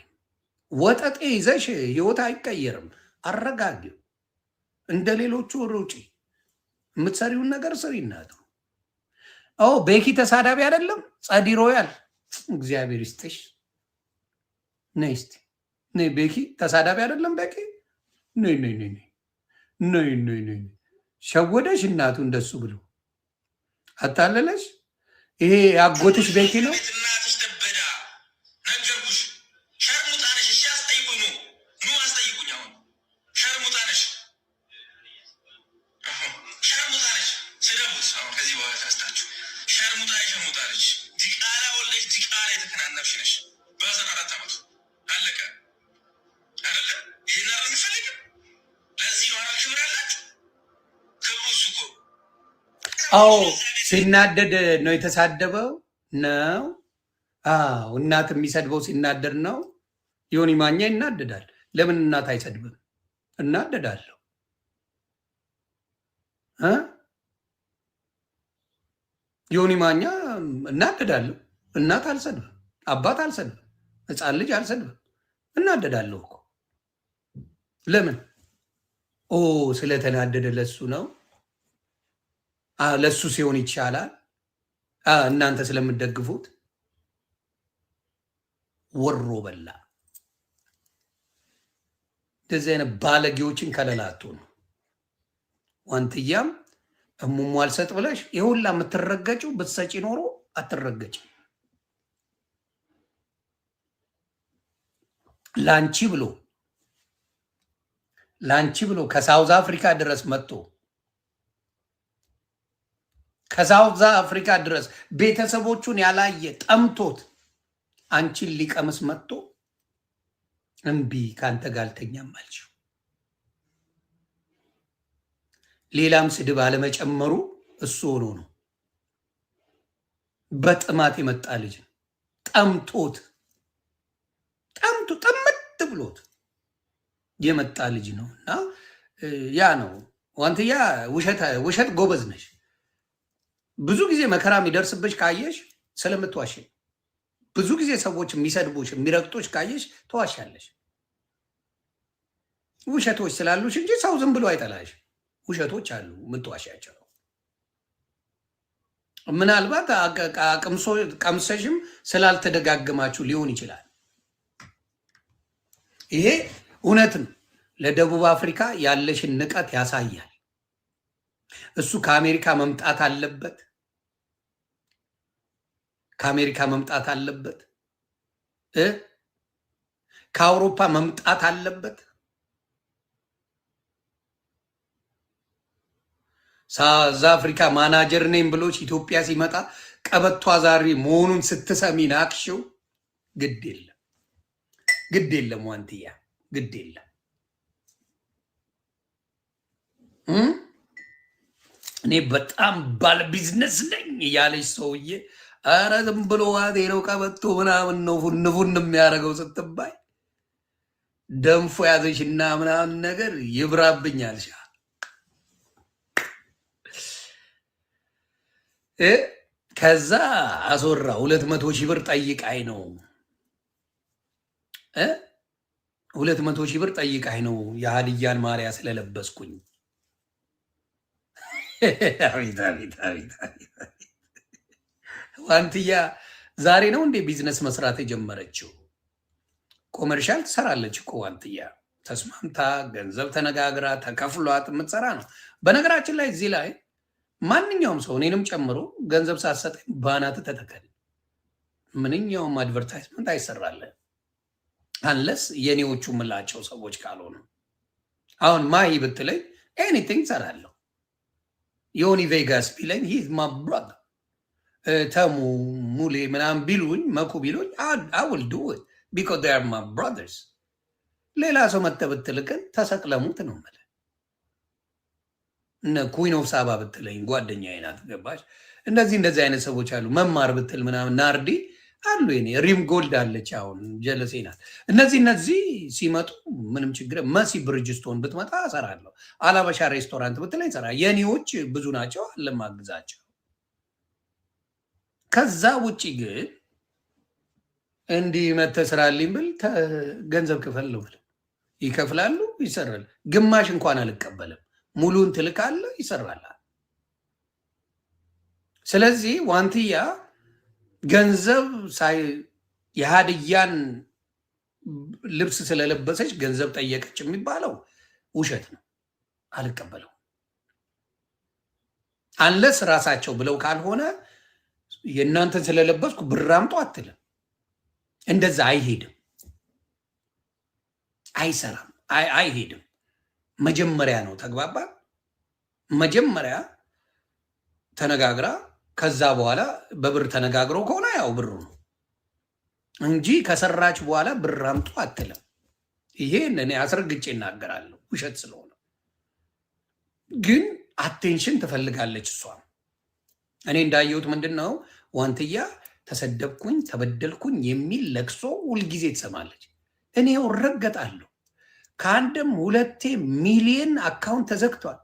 S1: ወጠጤ ይዘሽ ህይወት አይቀየርም። አረጋጊው። እንደ ሌሎቹ ሩጪ፣ የምትሰሪውን ነገር ስሪ። እናቱ ቤኪ ተሳዳቢ አይደለም። ጸዲ ሮያል እግዚአብሔር ይስጥሽ። ነይ እስቲ ነይ። ቤኪ ተሳዳቢ አይደለም። ቤኪ ነይ ነይ ነይ ነይ ነይ ነይ። ሸወደሽ እናቱ እንደሱ ብሎ አታለለሽ። ይሄ ያጎትሽ ቤኪ ነው። አዎ ሲናደድ ነው የተሳደበው ነው። አዎ እናት የሚሰድበው ሲናደድ ነው። ዮኒ ማኛ ይናደዳል። ለምን እናት አይሰድብም? እናደዳለሁ። ዮኒ ማኛ እናደዳለሁ። እናት አልሰድብም፣ አባት አልሰድብም፣ ሕፃን ልጅ አልሰድብም። እናደዳለሁ እኮ ለምን? ስለተናደደ ለሱ ነው። ለሱ ሲሆን ይቻላል። እናንተ ስለምትደግፉት ወሮ በላ እንደዚህ አይነት ባለጌዎችን ከለላቱ ነው። ዋንትያም እሙሙ አልሰጥ ብለሽ የሁላ የምትረገጭው ብትሰጪ ኖሮ አትረገጭ። ላንቺ ብሎ ከሳውዝ አፍሪካ ድረስ መጥቶ ከሳውዝ አፍሪካ ድረስ ቤተሰቦቹን ያላየ ጠምቶት አንቺን ሊቀምስ መጥቶ እምቢ ካንተ ጋር አልተኛም አልሽው። ሌላም ስድብ አለመጨመሩ እሱ ሆኖ ነው። በጥማት የመጣ ልጅ ጠምቶት ጥምት ብሎት የመጣ ልጅ ነው። እና ያ ነው ዋንትያ። ውሸት ጎበዝ ነሽ። ብዙ ጊዜ መከራ የሚደርስብሽ ካየሽ ስለምትዋሽ፣ ብዙ ጊዜ ሰዎች የሚሰድቡሽ የሚረግጦች ካየሽ ተዋሻለሽ። ውሸቶች ስላሉሽ እንጂ ሰው ዝም ብሎ አይጠላሽ። ውሸቶች አሉ የምትዋሻቸው። ምናልባት ቀምሰሽም ስላልተደጋገማችሁ ሊሆን ይችላል። ይሄ እውነት ነው። ለደቡብ አፍሪካ ያለሽን ንቀት ያሳያል። እሱ ከአሜሪካ መምጣት አለበት፣ ከአሜሪካ መምጣት አለበት፣ ከአውሮፓ መምጣት አለበት። ሳውዝ አፍሪካ ማናጀር ነኝ ብሎች ኢትዮጵያ ሲመጣ ቀበቶ አዛሪ መሆኑን ስትሰሚ ናቅሽው። ግድ የለም ዋንትያ፣ ግድ የለም። እኔ በጣም ባለ ቢዝነስ ነኝ እያለች ሰውዬ ኧረ ዝም ብሎ ዋቴ ነው ቀበቶ ምናምን ነው ፉን የሚያደርገው ስትባይ ደንፎ ያዘሽና ምናምን ነገር ይብራብኛል። ከዛ አስወራ 200 ሺህ ብር ጠይቃኝ ነው 200 ሺህ ብር ጠይቃኝ ነው የሀዲያን ማሪያ ስለለበስኩኝ አቤት አቤት አቤት አቤት! ዋንትያ ዛሬ ነው እንዴ ቢዝነስ መስራት የጀመረችው? ኮመርሻል ትሰራለች እኮ ዋንትያ። ተስማምታ ገንዘብ ተነጋግራ ተከፍሏት የምትሰራ ነው። በነገራችን ላይ እዚህ ላይ ማንኛውም ሰው እኔንም ጨምሮ ገንዘብ ሳትሰጠኝ ባናት ተተከል፣ ምንኛውም አድቨርታይዝመንት አይሰራለን አንለስ የኔዎቹ ምላቸው ሰዎች ካልሆኑ። አሁን ማሂ ብትለኝ ኤኒቲንግ ሰራለሁ። ዮኒ ቬጋስ ቢለኝ ሂዝ ማ ብራዘር፣ ተሙ ሙሌ ምናምን ቢሉኝ መኩ ቢሉኝ አይ ዊል ዱ ኢት ቢኮዝ ዴይ አር ማ ብራዘርስ። ሌላ ሰው መተህ ብትልቅን ተሰቅለሙት ነው የምልህ። እነ ኩዊን ኦፍ ሳባ ብትለኝ ጓደኛዬ ናት፣ ገባሽ? እንደዚህ አይነት ሰዎች አሉ። መማር ብትል ምናምን ናርዲ አሉ። ኔ ሪም ጎልድ አለች፣ አሁን ጀለሴ ናት። እነዚህ ሲመጡ ምንም ችግር። መሲ ብርጅስቶን ብትመጣ እሰራለሁ። አላበሻ ሬስቶራንት ብትለኝ ሰራ። የኔዎች ብዙ ናቸው፣ አለማግዛቸው። ከዛ ውጭ ግን እንዲህ መተህ ስራልኝ ብል ገንዘብ ክፈል ነው ብል ይከፍላሉ፣ ይሰራል። ግማሽ እንኳን አልቀበልም። ሙሉን ትልካለህ፣ ይሰራላል። ስለዚህ ዋንትያ ገንዘብ የሀድያን ልብስ ስለለበሰች ገንዘብ ጠየቀች የሚባለው ውሸት ነው። አልቀበለው አንለስ ራሳቸው ብለው ካልሆነ የእናንተን ስለለበስኩ ብር አምጡ አትልም። እንደዛ አይሄድም፣ አይሰራም፣ አይሄድም። መጀመሪያ ነው ተግባባ። መጀመሪያ ተነጋግራ ከዛ በኋላ በብር ተነጋግሮ ከሆነ ያው ብሩ ነው እንጂ ከሰራች በኋላ ብር አምጡ አትልም። ይሄ እኔ አስረግጬ እናገራለሁ፣ ውሸት ስለሆነ። ግን አቴንሽን ትፈልጋለች እሷ። እኔ እንዳየሁት ምንድን ነው ዋንትያ ተሰደብኩኝ ተበደልኩኝ የሚል ለቅሶ ሁልጊዜ ትሰማለች። እኔ እረገጣለሁ። ከአንድም 2 ሚሊዮን አካውንት ተዘግቷል።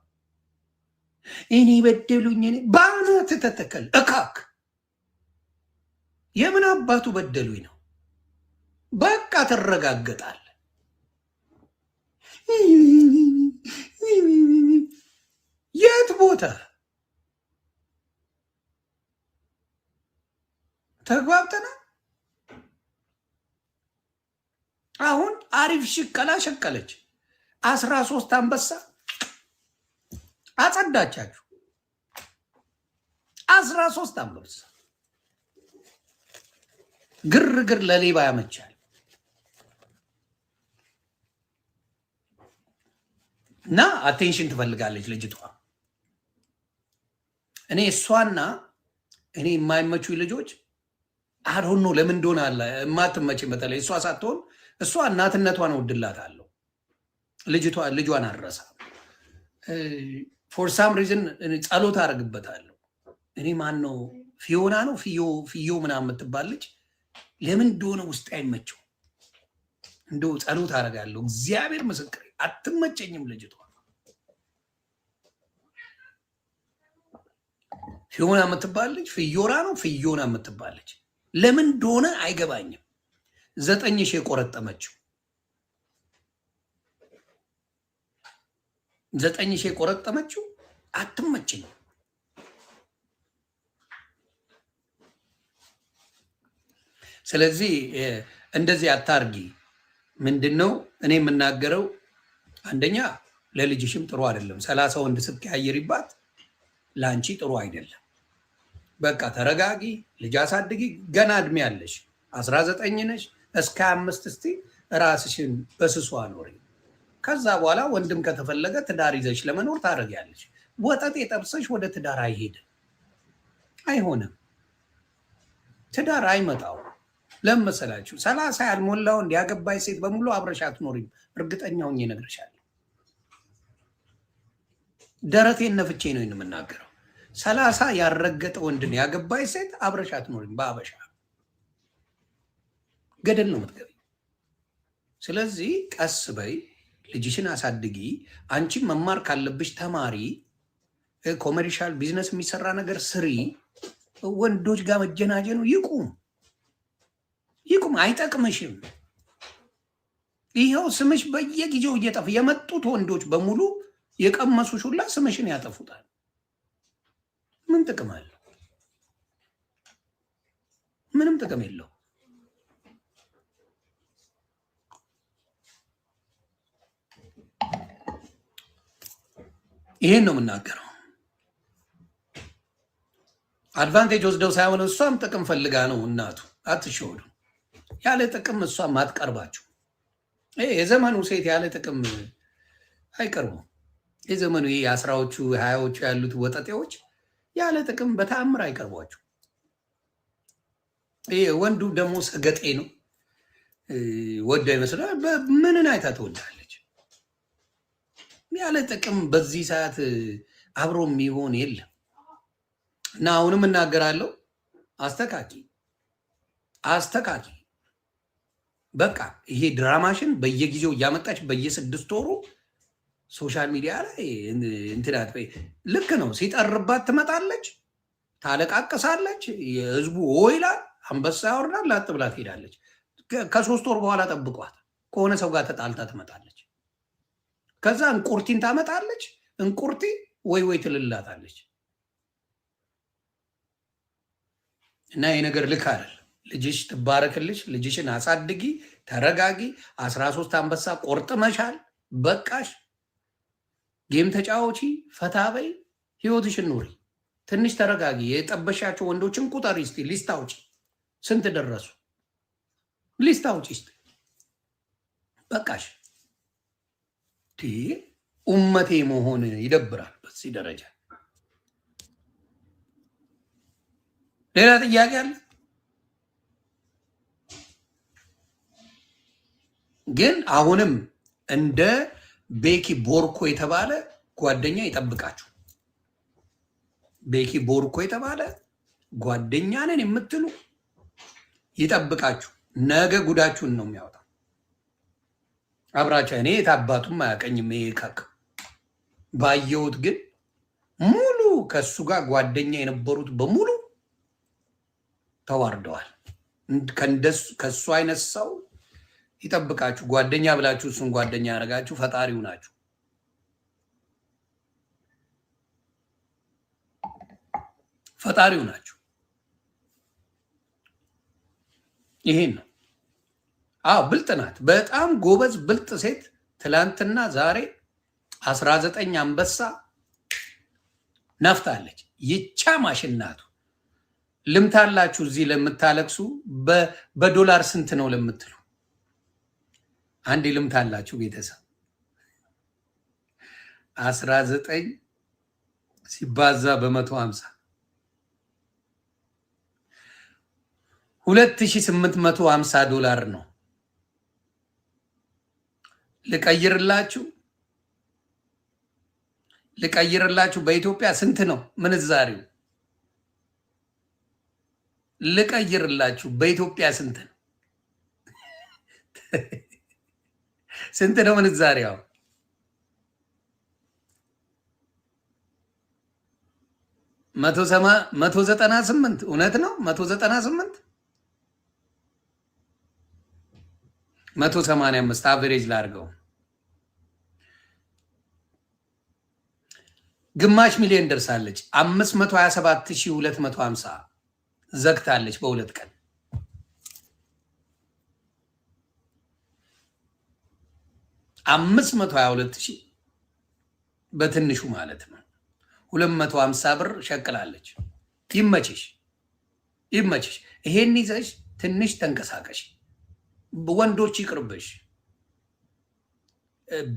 S1: እኔ በደሉኝ። እኔ በአናት ተተከል እካክ የምን አባቱ በደሉኝ ነው። በቃ ትረጋገጣል። የት ቦታ ተግባብተና አሁን አሪፍ ሽቀላ ሸቀለች። 13 አንበሳ አጸዳቻችሁ። 13 አንበሳ ግርግር ለሌባ ያመቻል። እና አቴንሽን ትፈልጋለች ልጅቷ። እኔ እሷና እኔ የማይመቹ ልጆች አሁን ነው ለምን እንደሆነ አለ የማትመች። በተለይ እሷ ሳትሆን እሷ እናትነቷን እወድላታለሁ። ልጇን አረሳ ፎር ሳም ሪዝን ጸሎት አደርግበታለሁ። እኔ ማን ነው ፊዮና ነው ፊዮ ምናምን የምትባል ልጅ ለምን እንደሆነ ውስጥ አይመቸው። እንደው ጸሎት አደርጋለሁ። እግዚአብሔር ምስክር አትመቸኝም ልጅቷ። ፊዮና የምትባል ልጅ ፊዮራ ነው ፊዮና የምትባል ልጅ ለምን እንደሆነ አይገባኝም። 9,000 የቆረጠመችው 9,000 የቆረጠመችው አትመቸኝም። ስለዚህ እንደዚህ አታርጊ። ምንድነው እኔ የምናገረው? አንደኛ ለልጅሽም ጥሩ አይደለም። 30 ወንድ ስትቀያየሪባት ለአንቺ ጥሩ አይደለም። በቃ ተረጋጊ፣ ልጅ አሳድጊ። ገና እድሜ ያለሽ 19 ነሽ። እስከ 5 እስቲ ራስሽን በስሷ ኖሪ። ከዛ በኋላ ወንድም ከተፈለገ ትዳር ይዘሽ ለመኖር ታደርጊያለሽ። ወጠጥ የጠብሰሽ ወደ ትዳር አይሄድም፣ አይሆንም። ትዳር አይመጣው። ለምን መሰላችሁ? 30 ያልሞላው እንዲያገባይ ሴት በሙሉ አብረሽ አትኖሪም። እርግጠኛ ሆኜ እነግርሻለሁ። ደረቴን ነፍቼ ነው የምናገረው። 30 ያረገጠ ወንድን ያገባይ ሴት አብረሽ አትኖሪም። በአበሻ ገደል ነው የምትገቢ። ስለዚህ ቀስ በይ፣ ልጅሽን አሳድጊ። አንቺም መማር ካለብሽ ተማሪ። ኮመርሻል ቢዝነስ የሚሰራ ነገር ስሪ። ወንዶች ጋር መጀናጀኑ ይቁም። አይጠቅምሽም። ይኸው ስምሽ በየጊዜው እየጠፋ የመጡት ወንዶች በሙሉ የቀመሱሽ ሁላ ስምሽን ያጠፉታል። ምን ጥቅም አለው? ምንም ጥቅም የለው። ይሄን ነው የምናገረው። አድቫንቴጅ ወስደው ሳይሆን እሷም ጥቅም ፈልጋ ነው። እናቱ አትሸወዱ። ያለ ጥቅም እሷም አትቀርባችሁ። የዘመኑ ሴት ያለ ጥቅም አይቀርቡም። የዘመኑ የአስራዎቹ ሀያዎቹ ያሉት ወጠጤዎች ያለ ጥቅም በተአምር አይቀርቧችሁ። ወንዱ ደግሞ ሰገጤ ነው። ወዳ ይመስላል። ምንን አይታ ትወዳለች? ያለ ጥቅም በዚህ ሰዓት አብሮ የሚሆን የለም። እና አሁንም እናገራለሁ፣ አስተካኪ። በቃ ይሄ ድራማሽን በየጊዜው እያመጣች በየ6 ወሩ ሶሻል ሚዲያ ላይ እንትናት ልክ ነው። ሲጠርባት ትመጣለች፣ ታለቃቅሳለች፣ የህዝቡ ይላል፣ አንበሳ ያወርዳል፣ ላጥ ብላ ትሄዳለች። ከ3 ወር በኋላ ጠብቋት፣ ከሆነ ሰው ጋር ተጣልታ ትመጣለች። ከዛ እንቁርቲን ታመጣለች። እንቁርቲ ወይ ትልላታለች። እና ይሄ ነገር ልክ አይደል። ልጅሽ ትባረክልሽ። ልጅሽን አሳድጊ፣ ተረጋጊ። 13 አንበሳ ቆርጥመሻል፣ በቃሽ። ጌም ተጫወቺ፣ ፈታበይ፣ ህይወትሽን ኑሪ። ትንሽ ተረጋጊ። የጠበሻቸው ወንዶችን ቁጠሪ እስቲ፣ ሊስት አውጪ። ስንት ደረሱ? ሊስት አውጪ እስቲ። በቃሽ። ኡመቴ መሆን ይደብራል በዚህ ደረጃ። ሌላ ጥያቄ አለ? ግን አሁንም እንደ ቤኪ ቦርኮ የተባለ ጓደኛ ይጠብቃችሁ። ቤኪ ቦርኮ የተባለ ጓደኛ ነን የምትሉ ይጠብቃችሁ። ነገ ጉዳችሁን ነው የሚያወጣው። አብራቻ እኔ የታባቱም አያቀኝም። ይሄ ካክ ባየሁት ግን ሙሉ ከሱ ጋር ጓደኛ የነበሩት በሙሉ ተዋርደዋል። ከሱ አይነት ሰው ይጠብቃችሁ። ጓደኛ ብላችሁ እሱን ጓደኛ ያደረጋችሁ ፈጣሪው ናችሁ። ፈጣሪው ናችሁ። ይሄን ነው። ብልጥ ናት። በጣም ጎበዝ ብልጥ ሴት። ትላንትና ዛሬ 19 አንበሳ ነፍታለች። ይቻ ማሽናቱ ልምታላችሁ። እዚህ ለምታለቅሱ በዶላር ስንት ነው ለምትሉ አንድ ልምታላችሁ ቤተሰብ 19 ሲባዛ በ150 $2850 ዶላር ነው። ልቀይርላችሁ በኢትዮጵያ ስንት ነው ምንዛሬው? ልቀይርላችሁ በኢትዮጵያ ስንት ነው? ስንት ነው ምንዛሬው? 198 እውነት ነው። 198 185 አቨሬጅ ላድርገው። ግማሽ ሚሊዮን ደርሳለች። 527250 ዘግታለች በ2 ቀን። 522,000 በትንሹ ማለት ነው። 250 ብር ሸቅላለች። ይመችሽ። ይሄን ይዘሽ ትንሽ ተንቀሳቀሽ። ወንዶች ይቅርብሽ።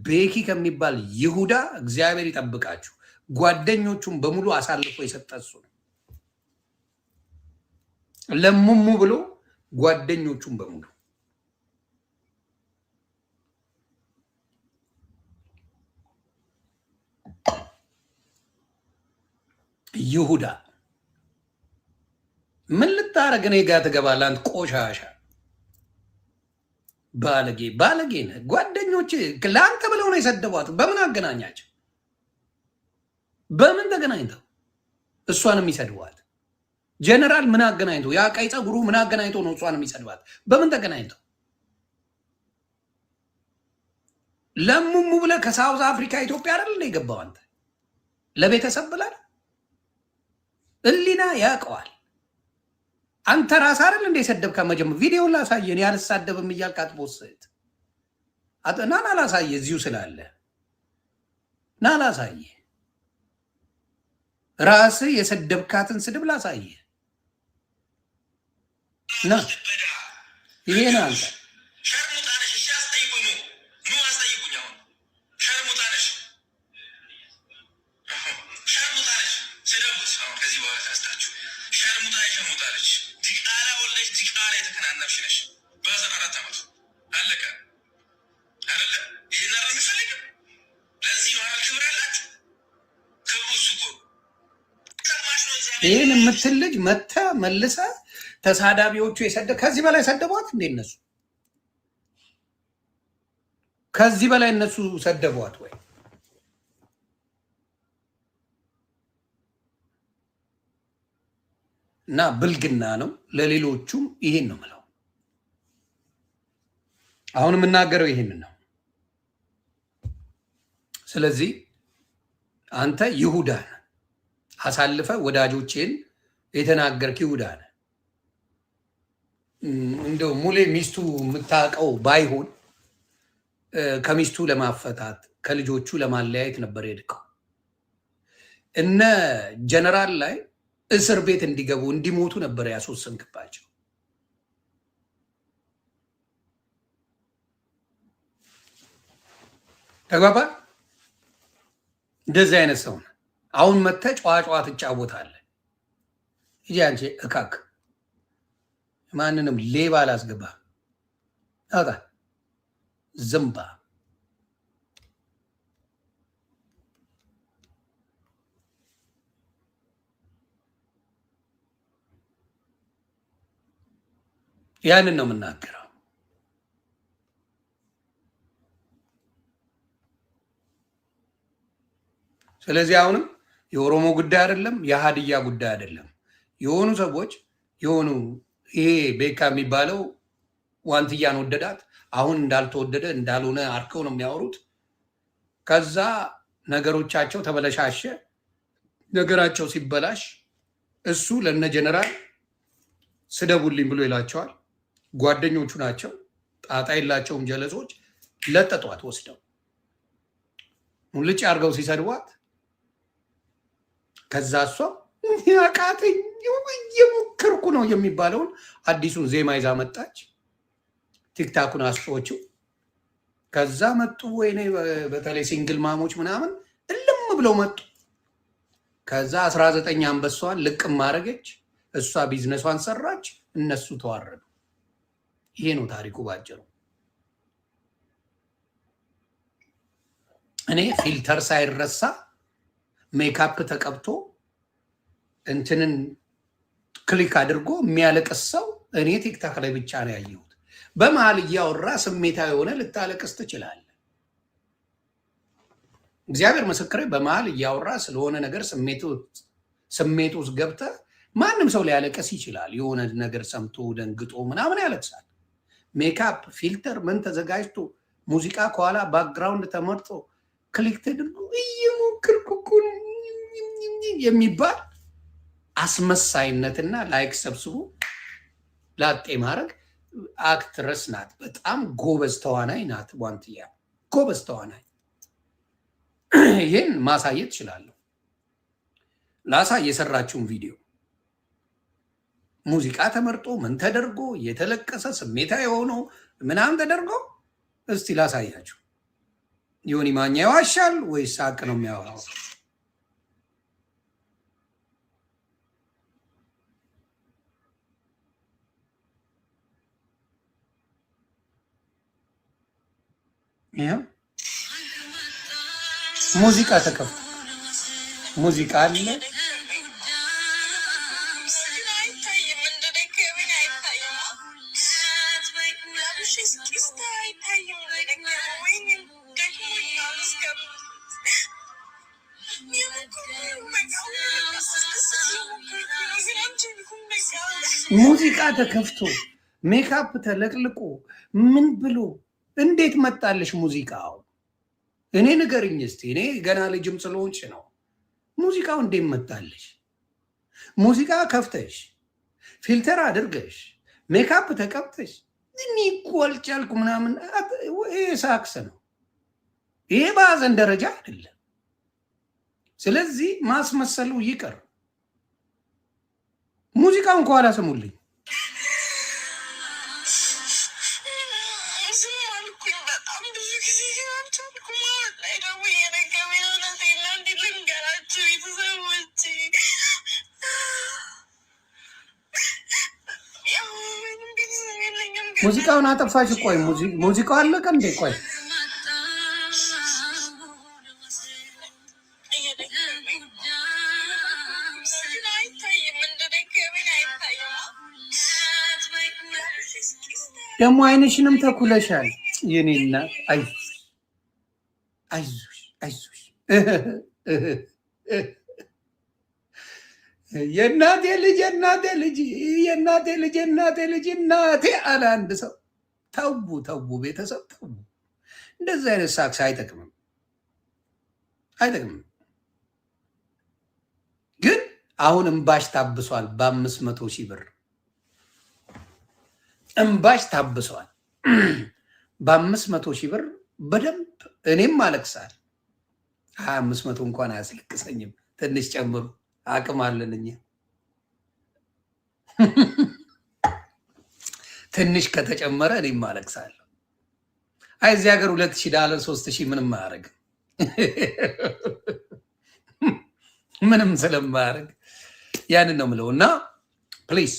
S1: ቤኪ ከሚባል ይሁዳ እግዚአብሔር ይጠብቃችሁ። ጓደኞቹን በሙሉ አሳልፎ የሰጠ እሱ ነው። ለሙሙ ብሎ ጓደኞቹን በሙሉ ይሁዳ ምን ልታረግ እኔ ጋር ትገባለህ? አንተ ቆሻሻ ባለጌ ነህ። ጓደኞች ለአንተ ብለው ነው የሰደቧት። በምን አገናኛቸው? በምን ተገናኝተው እሷን የሚሰድቧት? ጀነራል ምን አገናኝቶ? ያ ቀይ ፀጉሩ ምን አገናኝቶ ነው እሷን የሚሰድባት? በምን ተገናኝተው? ለሙሙ ብለህ ከሳውዝ አፍሪካ ኢትዮጵያ አይደል እንደ የገባው አንተ ለቤተሰብ ብለህ ህሊና ያውቀዋል። አንተ ራስህ አይደል እንደ ሰደብካ መጀመር ቪዲዮውን ላሳየን ያልሳደብም እያልክ አትቦስት ናና ላሳየ እዚሁ ስላለ ና ላሳየ ራስህ የሰደብካትን ስድብ ላሳየ ና ይሄ ነው አንተ ይህን የምትል ልጅ መተ መልሰ ተሳዳቢዎቹ ከዚህ በላይ ሰደቧት እንዴ? እነሱ ከዚህ በላይ እነሱ ሰደቧት ወይ? እና ብልግና ነው። ለሌሎቹም ይሄን ነው የምለው። አሁን የምናገረው ይሄንን ነው። ስለዚህ አንተ ይሁዳ ነህ፣ አሳልፈ ወዳጆቼን የተናገርክ ይሁዳ ነህ። እንደው ሙሌ ሚስቱ የምታውቀው ባይሆን ከሚስቱ ለማፈታት ከልጆቹ ለማለያየት ነበር የሄድከው። እነ ጀነራል ላይ እስር ቤት እንዲገቡ እንዲሞቱ ነበር ያስወሰንክባቸው። ተግባባ። እንደዚህ አይነት ሰው ነው። አሁን መተህ ጨዋ ትጫወታለህ። እጂ አንቺ እካክ ማንንም ሌባ አላስገባ አታ ዝምባ ያንን ነው የምናገረው። ስለዚህ አሁንም የኦሮሞ ጉዳይ አይደለም፣ የሀዲያ ጉዳይ አይደለም። የሆኑ ሰዎች የሆኑ ይሄ ቤካ የሚባለው ዋንትያን ወደዳት፣ አሁን እንዳልተወደደ እንዳልሆነ አርከው ነው የሚያወሩት። ከዛ ነገሮቻቸው ተበለሻሸ። ነገራቸው ሲበላሽ እሱ ለነ ጀነራል ስደቡልኝ ብሎ ይላቸዋል። ጓደኞቹ ናቸው፣ ጣጣ የላቸውም። ጀለሶች ለጠጧት ወስደው ሙልጭ አድርገው ሲሰድቧት ከዛ እሷ ያቃተኝ የሞከርኩ ነው የሚባለውን አዲሱን ዜማ ይዛ መጣች። ቲክታኩን አስጮችው። ከዛ መጡ ወይኔ በተለይ ሲንግል ማሞች ምናምን እልም ብለው መጡ። ከዛ 19 አንበሷን ልቅም ማረገች። እሷ ቢዝነሷን ሰራች፣ እነሱ ተዋረዱ። ይሄ ነው ታሪኩ ባጭሩ። እኔ ፊልተር ሳይረሳ ሜካፕ ተቀብቶ እንትንን ክሊክ አድርጎ የሚያለቅስ ሰው እኔ ቲክታክ ላይ ብቻ ነው ያየሁት። በመሀል እያወራ ስሜታዊ የሆነ ልታለቅስ ትችላለህ። እግዚአብሔር ምስክሬ፣ በመሀል እያወራ ስለሆነ ነገር ስሜት ውስጥ ገብተህ ማንም ሰው ሊያለቅስ ይችላል። የሆነ ነገር ሰምቶ ደንግጦ ምናምን ያለቅሳል። ሜካፕ ፊልተር ምን ተዘጋጅቶ ሙዚቃ ከኋላ ባክግራውንድ ተመርጦ ክሊክ ተደርጎ እየሞከርኩ የሚባል አስመሳይነትና ላይክ ሰብስቡ ላጤ ማድረግ። አክትረስ ናት፣ በጣም ጎበዝ ተዋናይ ናት። ዋንትያ ጎበዝ ተዋናይ። ይህን ማሳየት እችላለሁ። ላሳይ የሰራችውን ቪዲዮ ሙዚቃ ተመርጦ ምን ተደርጎ የተለቀሰ ስሜታ የሆነው ምናምን ተደርጎ እስቲ ላሳያችሁ። ዮኒ ማኛ ይዋሻል ወይስ ሀቅ ነው የሚያወራው? ይሄው ሙዚቃ ተከፍቶ ሙዚቃ አለ። ሙዚቃ ተከፍቶ ሜካፕ ተለቅልቆ ምን ብሎ እንዴት መጣልሽ ሙዚቃው? እኔ ንገርኝ እስቲ። እኔ ገና ልጅም ስለሆንሽ ነው። ሙዚቃው እንዴት መጣልሽ? ሙዚቃ ከፍተሽ ፊልተር አድርገሽ ሜካፕ ተቀብተሽ እኔ እኮ አልቻልኩ ምናምን ይሄ ሳክስ ነው። ይሄ በሀዘን ደረጃ አይደለም። ስለዚህ ማስመሰሉ ይቅር። ሙዚቃውን ከኋላ ስሙልኝ። ሙዚቃውን አጠፋሽ። ቆይ ሙዚቃው አለቀ እንዴ? ቆይ ደግሞ አይንሽንም ተኩለሻል የኔ እናት። አይዞሽ አይዞሽ የእናቴ ልጅ የእናቴ ልጅ የእናቴ ልጅ የእናቴ ልጅ እናቴ አለ አንድ ሰው። ተው ተው ቤተሰብ ተው። እንደዚህ አይነት ሳክስ አይጠቅምም አይጠቅምም። ግን አሁን እምባሽ ታብሷል። በ500,000 ብር እምባሽ ታብሷል። በ500,000 ብር በደንብ እኔም አለቅሳል። 500 እንኳን አያስለቅሰኝም። ትንሽ ጨምሩ፣ አቅም አለን እኛ። ትንሽ ከተጨመረ እኔም አለቅሳለሁ። አይ እዚህ ሀገር $2,000 $3,000 ምንም አያደርግም። ምንም ስለማያደርግ ያንን ነው የምለው። እና ፕሊዝ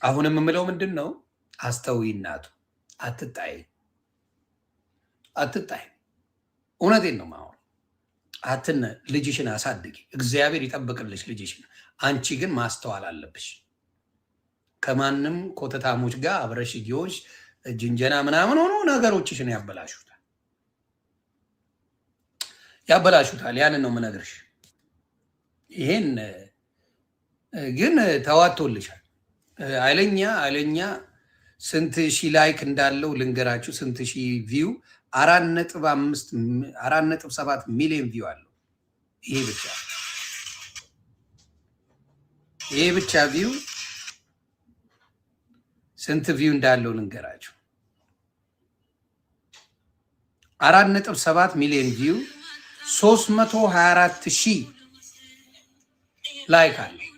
S1: አሁንም የምለው ምንድን ነው፣ አስተውይ እናቱ፣ አትጣይ አትጣይ። እውነቴን ነው ማሆን አትነ ልጅሽን አሳድጊ። እግዚአብሔር ይጠብቅልሽ ልጅሽን። አንቺ ግን ማስተዋል አለብሽ። ከማንም ኮተታሞች ጋር አብረሽ ጊዮች ጅንጀና ምናምን ሆኖ ነገሮችሽን ያበላሹታል። ያንን ነው የምነግርሽ። ይሄን ግን ተዋቶልሻል። አይለኛ ስንት ሺህ ላይክ እንዳለው ልንገራችሁ። ስንት ሺህ ቪው 4.7 ሚሊዮን ቪው አለው። ይሄ ብቻ ቪው ስንት ቪው እንዳለው ልንገራችሁ። 4.7 ሚሊዮን ቪው 324,000 ላይክ አለው።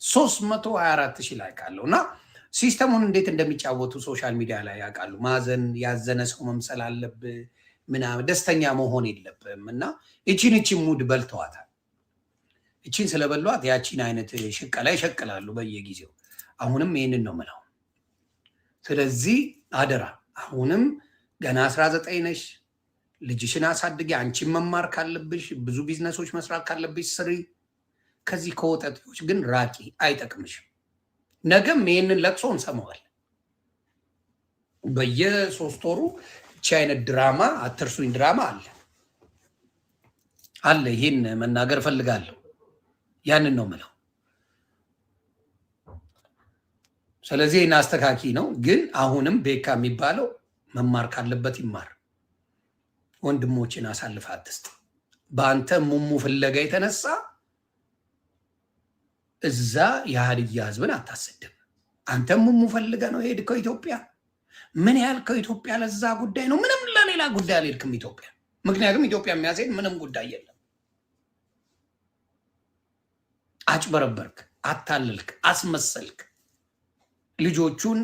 S1: 324,000 ላይክ አለው እና ሲስተሙን እንዴት እንደሚጫወቱ ሶሻል ሚዲያ ላይ ያውቃሉ። ማዘን ያዘነ ሰው መምሰል አለብህ ምናምን፣ ደስተኛ መሆን የለብህም። እና እቺን ሙድ በልተዋታል። እቺን ስለበሏት ያቺን አይነት ሽቀላ ይሸቅላሉ በየጊዜው። አሁንም ይህንን ነው ምለው። ስለዚህ አደራ፣ አሁንም ገና 19 ነሽ፣ ልጅሽን አሳድጊ። አንቺን መማር ካለብሽ፣ ብዙ ቢዝነሶች መስራት ካለብሽ ስሪ። ከዚህ ከወጠጤዎች ግን ራቂ፣ አይጠቅምሽም። ነገም ይህንን ለቅሶ እንሰማዋል። በየ3 ወሩ እቺ አይነት ድራማ አትርሱኝ ድራማ አለ። ይህን መናገር ፈልጋለሁ። ያንን ነው ምለው። ስለዚህ ይህን አስተካኪ ነው። ግን አሁንም ቤካ የሚባለው መማር ካለበት ይማር። ወንድሞችን አሳልፍ አትስጥ። በአንተ ሙሙ ፍለጋ የተነሳ እዛ የሀዲያ ህዝብን አታሰድብ። አንተ ሙሙ ፈልገ ነው ሄድከው ኢትዮጵያ። ምን ያልከው ኢትዮጵያ ለዛ ጉዳይ ነው። ምንም ለሌላ ጉዳይ አልሄድክም ኢትዮጵያ። ምክንያቱም ኢትዮጵያ የሚያስሄድ ምንም ጉዳይ የለም። አጭበረበርክ፣ አታለልክ፣ አስመሰልክ። ልጆቹን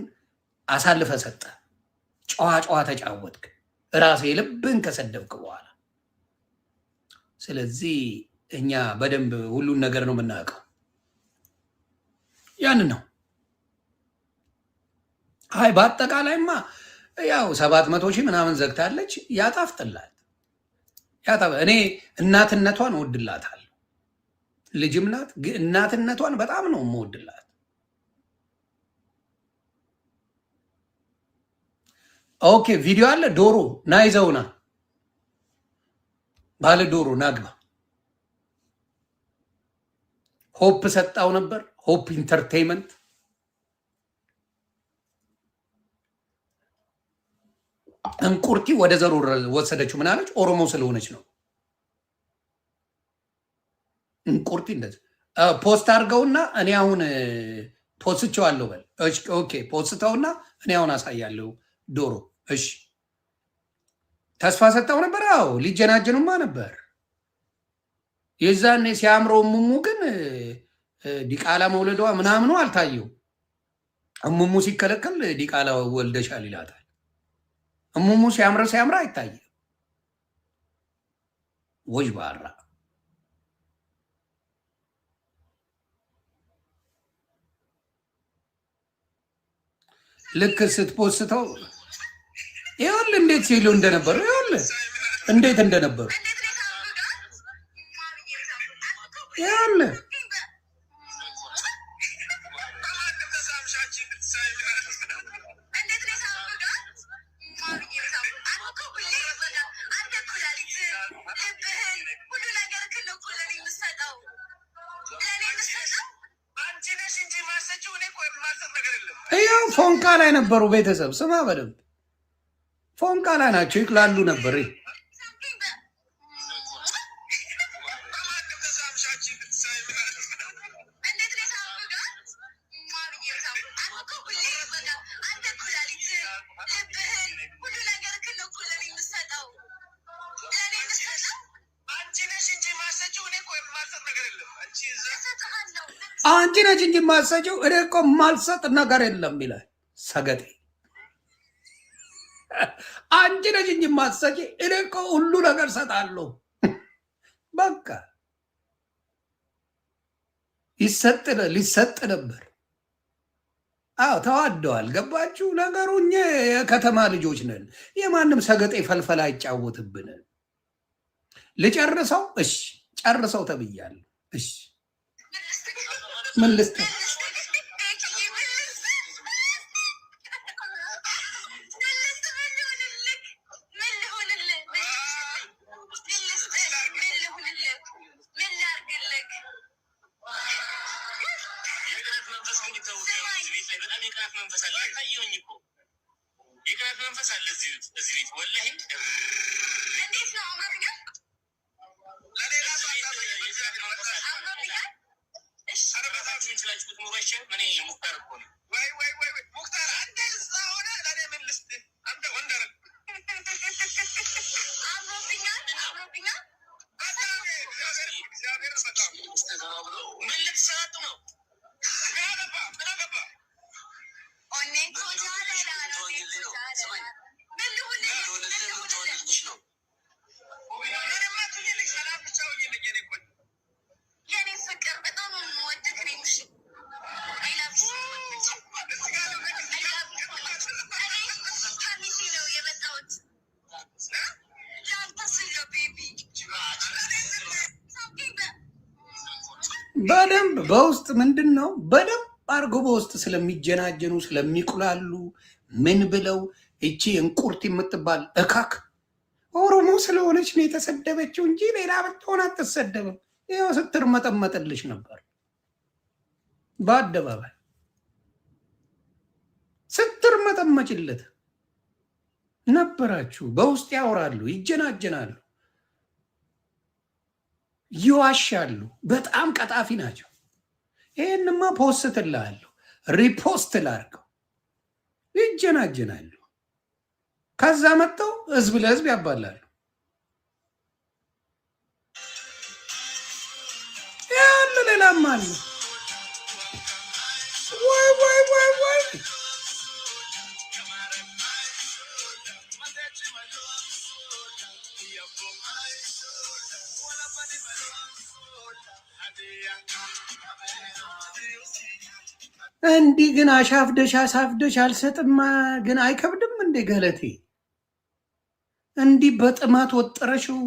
S1: አሳልፈ ሰጠ። ጨዋ ተጫወትክ። ራሴ ልብን ከሰደብክ በኋላ። ስለዚህ እኛ በደንብ ሁሉን ነገር ነው የምናውቀው። ያንን ነው። አይ በአጠቃላይማ ያው 700,000 ምናምን ዘግታለች። ያጣፍጥላት። እኔ እናትነቷን እወድላታለሁ። ልጅም ናት፣ እናትነቷን በጣም ነው የምወድላት። ኦኬ ቪዲዮ አለ። ዶሮ ና ይዘውና ባለ ዶሮ ናግባ። ሆፕ ሰጣው ነበር። ሆፕ ኢንተርቴይንመንት እንቁርቲ ወደ ዘሩ ወሰደችው። ምን አለች? ኦሮሞ ስለሆነች ነው። እንቁርቲ እንደዚህ ፖስት አድርገውና እኔ አሁን ፖስትቸዋለሁ በል። ኦኬ ፖስተውና እኔ አሁን አሳያለሁ ዶሮ። እሺ ተስፋ ሰጠው ነበር። አዎ ሊጀናጀኑማ ነበር። የዛኔ ሲያምረው እሙሙ ግን ዲቃላ መውለዷ ምናምኑ አልታየው። እሙሙ ሲከለከል ዲቃላ ወልደሻል ይላታል። እሙሙ ሲያምር አይታየም። ወጅ ባራ ልክ ስትፖስተው ይኸውልህ እንዴት ሲሉ እንደነበሩ ይኸውልህ እንዴት እንደነበሩ ይኸውልህ ይኸው ፎንቃ ላይ ነበሩ። ቤተሰብ ስማ በደንብ ፎንቃ ላይ ናቸው። ይቅላሉ ነበር። አንቺ ነች እንጂ ማሰጪው እኔ እኮ ማልሰጥ ነገር የለም ይላል ሰገጤ። አንቺ ነች እንጂ ማሰጪ እኔ እኮ ሁሉ ነገር ሰጣለሁ። በቃ ሊሰጥ ነበር። አዎ ተዋደዋል። ገባችሁ ነገሩ? እኛ የከተማ ልጆች ነን። የማንም ሰገጤ ፈልፈላ አይጫወትብንን። ልጨርሰው? እሺ ጨርሰው ተብያለሁ። እሺ ምን ልስጥ? በደንብ በውስጥ ምንድን ነው በደንብ አርጎ በውስጥ ስለሚጀናጀኑ ስለሚቁላሉ ምን ብለው እቺ እንቁርት የምትባል እካክ ኦሮሞ ስለሆነች ነው የተሰደበችው እንጂ ሌላ ብትሆን አትሰደብም። ይኸው ስትርመጠመጥልሽ ነበር በአደባባይ ስትርመጠመጭለት ነበራችሁ። በውስጥ ያወራሉ፣ ይጀናጀናሉ፣ ይዋሻሉ። በጣም ቀጣፊ ናቸው። ይህንማ ፖስት እልሃለሁ፣ ሪፖስት ላድርገው። ይጀናጀናሉ። ከዛ መጥተው ህዝብ ለህዝብ ያባላሉ። ያለ ሌላም አለ። ወይ ወይ ወይ ወይ እንዲህ ግን አሻፍደሽ አሳፍደሽ አልሰጥማ ግን አይከብድም እንደ ገለቴ እንዲህ በጥማት ወጥረሽው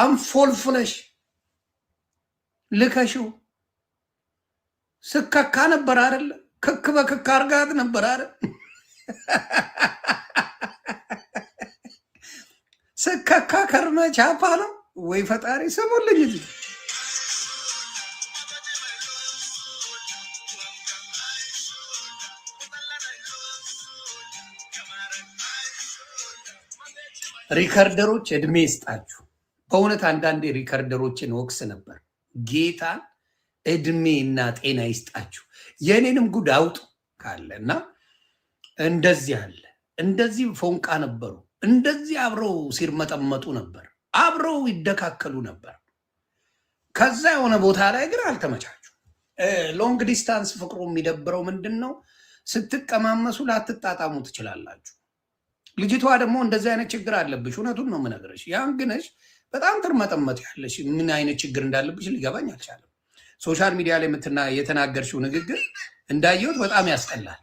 S1: አንፎልፍለሽ ልከሽው ስከካ ነበር አይደል? ክክ በክክ አርጋት ነበር አይደል? ስከካ ከርመ ቻፓ ነው ወይ ፈጣሪ ስሙልኝ እንጂ ሪከርደሮች እድሜ ይስጣችሁ። በእውነት አንዳንዴ ሪከርደሮችን ወቅስ ነበር ጌታን እድሜና ጤና ይስጣችሁ። የኔንም ጉድ አውጡ ካለ እና እንደዚህ አለ። እንደዚህ ፎንቃ ነበሩ። እንደዚህ አብረው ሲርመጠመጡ ነበር። አብረው ይደካከሉ ነበር። ከዛ የሆነ ቦታ ላይ ግን አልተመቻቹ። ሎንግ ዲስታንስ ፍቅሩ የሚደብረው ምንድን ነው? ስትቀማመሱ ላትጣጣሙ ትችላላችሁ። ልጅቷ ደግሞ እንደዚህ አይነት ችግር አለብሽ። እውነቱን ነው የምነግርሽ። ያን ግነሽ በጣም ትርመጠመጥ ያለሽ ምን አይነት ችግር እንዳለብሽ ሊገባኝ አልቻለም። ሶሻል ሚዲያ ላይ የተናገርሽው ንግግር እንዳየሁት በጣም ያስጠላል።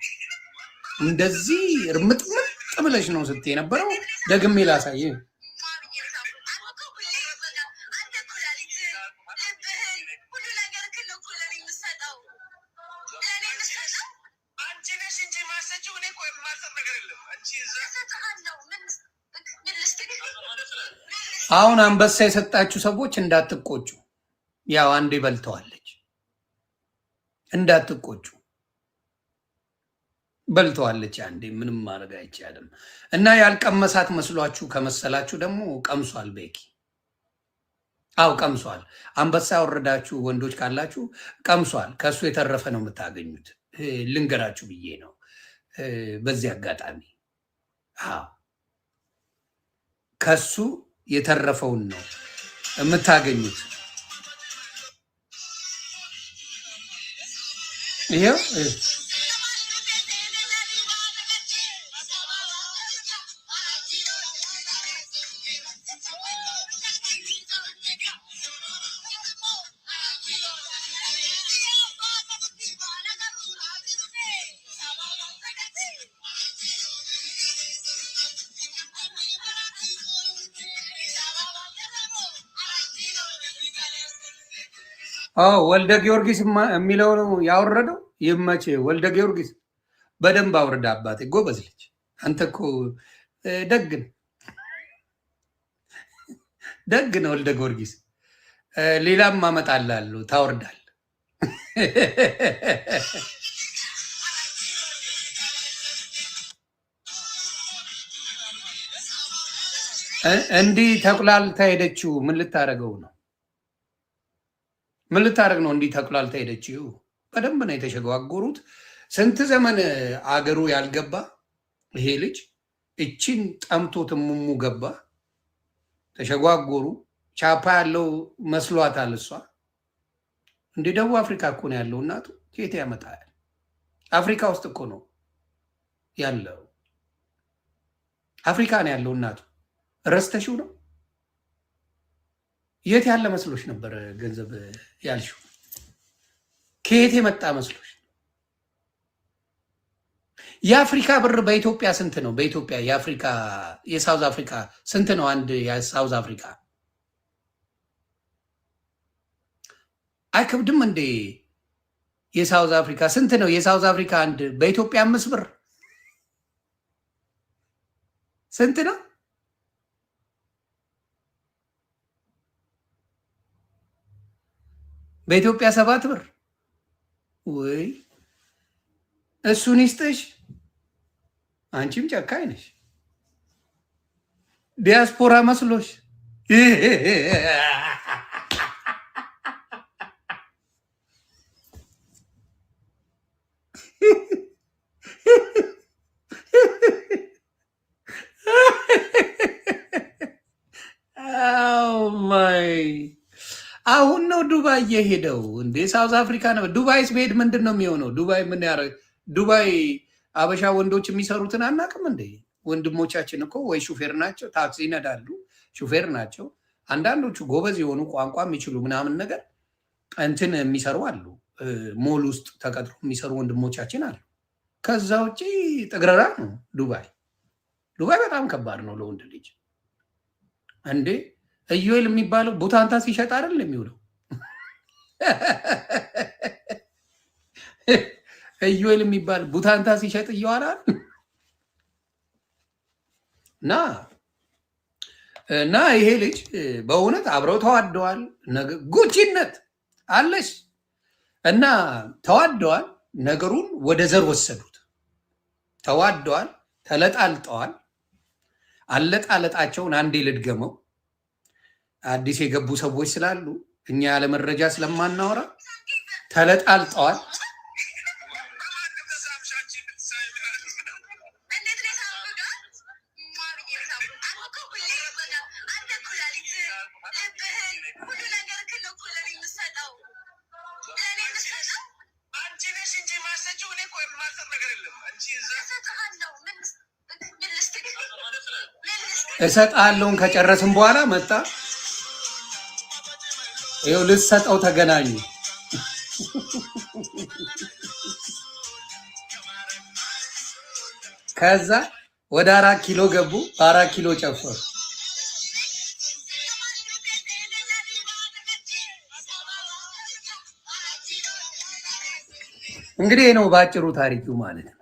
S1: እንደዚህ እርምጥምጥ ብለሽ ነው ስትይ የነበረው። ደግሜ ላሳይ። አሁን አንበሳ የሰጣችሁ ሰዎች እንዳትቆጩ። ያው አንዴ በልተዋለች፣ እንዳትቆጩ። በልተዋለች አንዴ፣ ምንም ማድረግ አይቻልም። እና ያልቀመሳት መስሏችሁ ከመሰላችሁ ደግሞ ቀምሷል። ቤኪ አው ቀምሷል። አንበሳ ያወረዳችሁ ወንዶች ካላችሁ ቀምሷል። ከሱ የተረፈ ነው የምታገኙት። ልንገራችሁ ብዬ ነው በዚህ አጋጣሚ። አዎ ከሱ የተረፈውን ነው የምታገኙት። ይሄው ወልደ ጊዮርጊስ የሚለው ነው ያወረደው። ይመቼ ወልደ ጊዮርጊስ በደንብ አውርዳ አባቴ፣ ጎበዝ ልጅ አንተ እኮ ደግ ነው ወልደ ጊዮርጊስ። ሌላም አመጣልሃለሁ ታወርዳል። እንዲህ ተቁላልታ ሄደችው። ምን ልታደርገው ነው? ምን ልታደርግ ነው? እንዲህ ተቁላልታ ሄደችው። በደንብ ነው የተሸጓጎሩት። ስንት ዘመን አገሩ ያልገባ ይሄ ልጅ እቺን ጠምቶት ሙሙ ገባ። ተሸጓጎሩ። ቻፓ ያለው መስሏታል እሷ። እንደ ደቡብ አፍሪካ እኮ ነው ያለው። እናቱ ከየት ያመጣል? አፍሪካ ውስጥ እኮ ነው ያለው። አፍሪካ ነው ያለው። እናቱ ረስተሽው ነው? የት ያለ መስሎሽ ነበር ገንዘብ ያልሽው? ከየት የመጣ መስሎሽ? የአፍሪካ ብር በኢትዮጵያ ስንት ነው? በኢትዮጵያ የአፍሪካ የሳውዝ አፍሪካ ስንት ነው? አንድ የሳውዝ አፍሪካ አይከብድም እንዴ? የሳውዝ አፍሪካ ስንት ነው? የሳውዝ አፍሪካ አንድ በኢትዮጵያ 5 ብር ስንት ነው? በኢትዮጵያ 7 ብር ወይ እሱን ይስጥሽ። አንቺም ጨካኝ ነሽ። ዲያስፖራ መስሎሽ አሁን ነው ዱባይ የሄደው እንዴ? ሳውዝ አፍሪካ ነው። ዱባይስ ብሄድ ምንድን ነው የሚሆነው? ዱባይ ምን ያደርግ? ዱባይ አበሻ ወንዶች የሚሰሩትን አናውቅም እንዴ? ወንድሞቻችን እኮ ወይ ሹፌር ናቸው፣ ታክሲ ይነዳሉ፣ ሹፌር ናቸው። አንዳንዶቹ ጎበዝ የሆኑ ቋንቋ የሚችሉ ምናምን ነገር እንትን የሚሰሩ አሉ። ሞል ውስጥ ተቀጥሮ የሚሰሩ ወንድሞቻችን አሉ። ከዛ ውጭ ጥግረራ ነው ዱባይ። ዱባይ በጣም ከባድ ነው ለወንድ ልጅ እንዴ። ኢዩኤል የሚባለው ቡታንታ ሲሸጥ አይደል የሚውለው? ኢዩኤል የሚባል ቡታንታ ሲሸጥ እየዋላል እና ይሄ ልጅ በእውነት አብረው ተዋደዋል። ጉቺነት አለሽ እና ተዋደዋል። ነገሩን ወደ ዘር ወሰዱት። ተዋደዋል፣ ተለጣልጠዋል። አለጣለጣቸውን አንዴ ልድገመው። አዲስ የገቡ ሰዎች ስላሉ እኛ ያለ መረጃ ስለማናወራ ተለጣልጠዋል። እሰጣለውን ከጨረስን በኋላ መጣ። ይኸው ልትሰጠው ተገናኙ። ከዛ ወደ 4 ኪሎ ገቡ። 4 ኪሎ ጨፈሩ። እንግዲህ ነው ባጭሩ ታሪኩ ማለት ነው።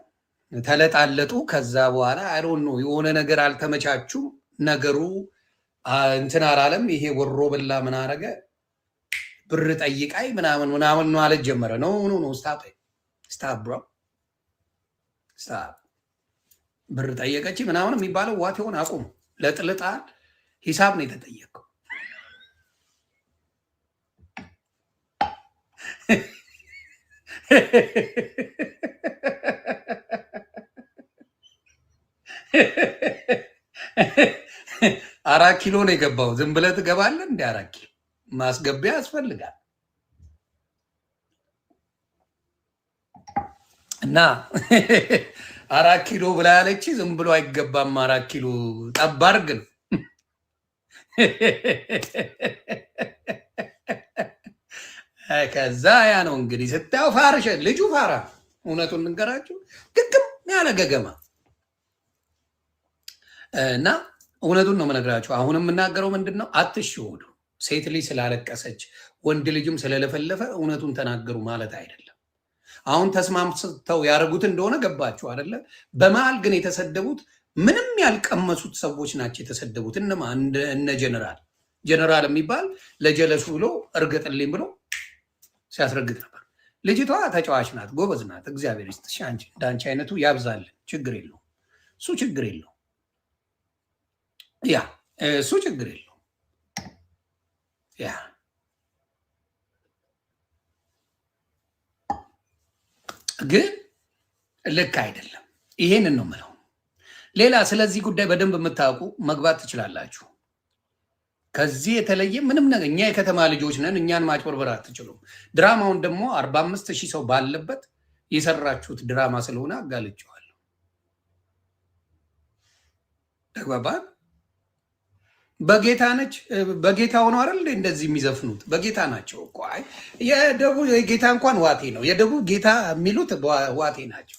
S1: ተለጣለጡ። ከዛ በኋላ አይዶን ነው የሆነ ነገር አልተመቻቹም። ነገሩ እንትን አላለም። ይሄ ወሮ በላ ምን አረገ? ብር ጠይቃይ ምናምን ምናምን ማለት ጀመረ። ነው ስታፕ ብሮ ስታፕ ብር ጠየቀች ምናምን የሚባለው ዋት ይሆን? አቁም። ለጥልጣል ሂሳብ ነው የተጠየቀው። አራት ኪሎ ነው የገባው። ዝም ብለህ ትገባለህ እንደ 4 ኪሎ ማስገቢያ ያስፈልጋል። እና 4 ኪሎ ብላ ያለች ዝም ብሎ አይገባም። 4 ኪሎ ጠባርግ ነው። ከዛ ያ ነው እንግዲህ ስታየው ፋርሸ ልጁ ፋራ። እውነቱን እንገራችሁ ግግም ያለ ገገማ እና እውነቱን ነው የምነግራችሁ። አሁን የምናገረው ምንድን ነው? አትሽወዱ። ሴት ልጅ ስላለቀሰች ወንድ ልጅም ስለለፈለፈ እውነቱን ተናገሩ ማለት አይደለም። አሁን ተስማምተው ያደረጉት እንደሆነ ገባችሁ አይደለ? በመሀል ግን የተሰደቡት ምንም ያልቀመሱት ሰዎች ናቸው የተሰደቡት። እነማ እነ ጀነራል የሚባል ለጀለሱ ብሎ እርግጥልኝ ብሎ ሲያስረግጥ ነበር። ልጅቷ ተጫዋች ናት፣ ጎበዝ ናት። እግዚአብሔር ይስጥሽ። አንቺ እንዳንቺ አይነቱ ያብዛልን። ችግር የለውም እሱ ችግር የለውም። ያ እሱ ችግር የለውም። ያ ግን ልክ አይደለም። ይሄንን ነው የምለው። ሌላ ስለዚህ ጉዳይ በደንብ የምታውቁ መግባት ትችላላችሁ። ከዚህ የተለየ ምንም ነገር እኛ የከተማ ልጆች ነን። እኛን ማጭበርበር አትችሉም። ድራማውን ደግሞ 45,000 ሰው ባለበት የሰራችሁት ድራማ ስለሆነ አጋልጨዋለሁ። ተግባባን። በጌታ ነች። በጌታ ሆኖ አይደል እንደዚህ የሚዘፍኑት? በጌታ ናቸው እኮ። አይ የደቡብ ጌታ እንኳን ዋቴ ነው። የደቡብ ጌታ የሚሉት ዋቴ ናቸው።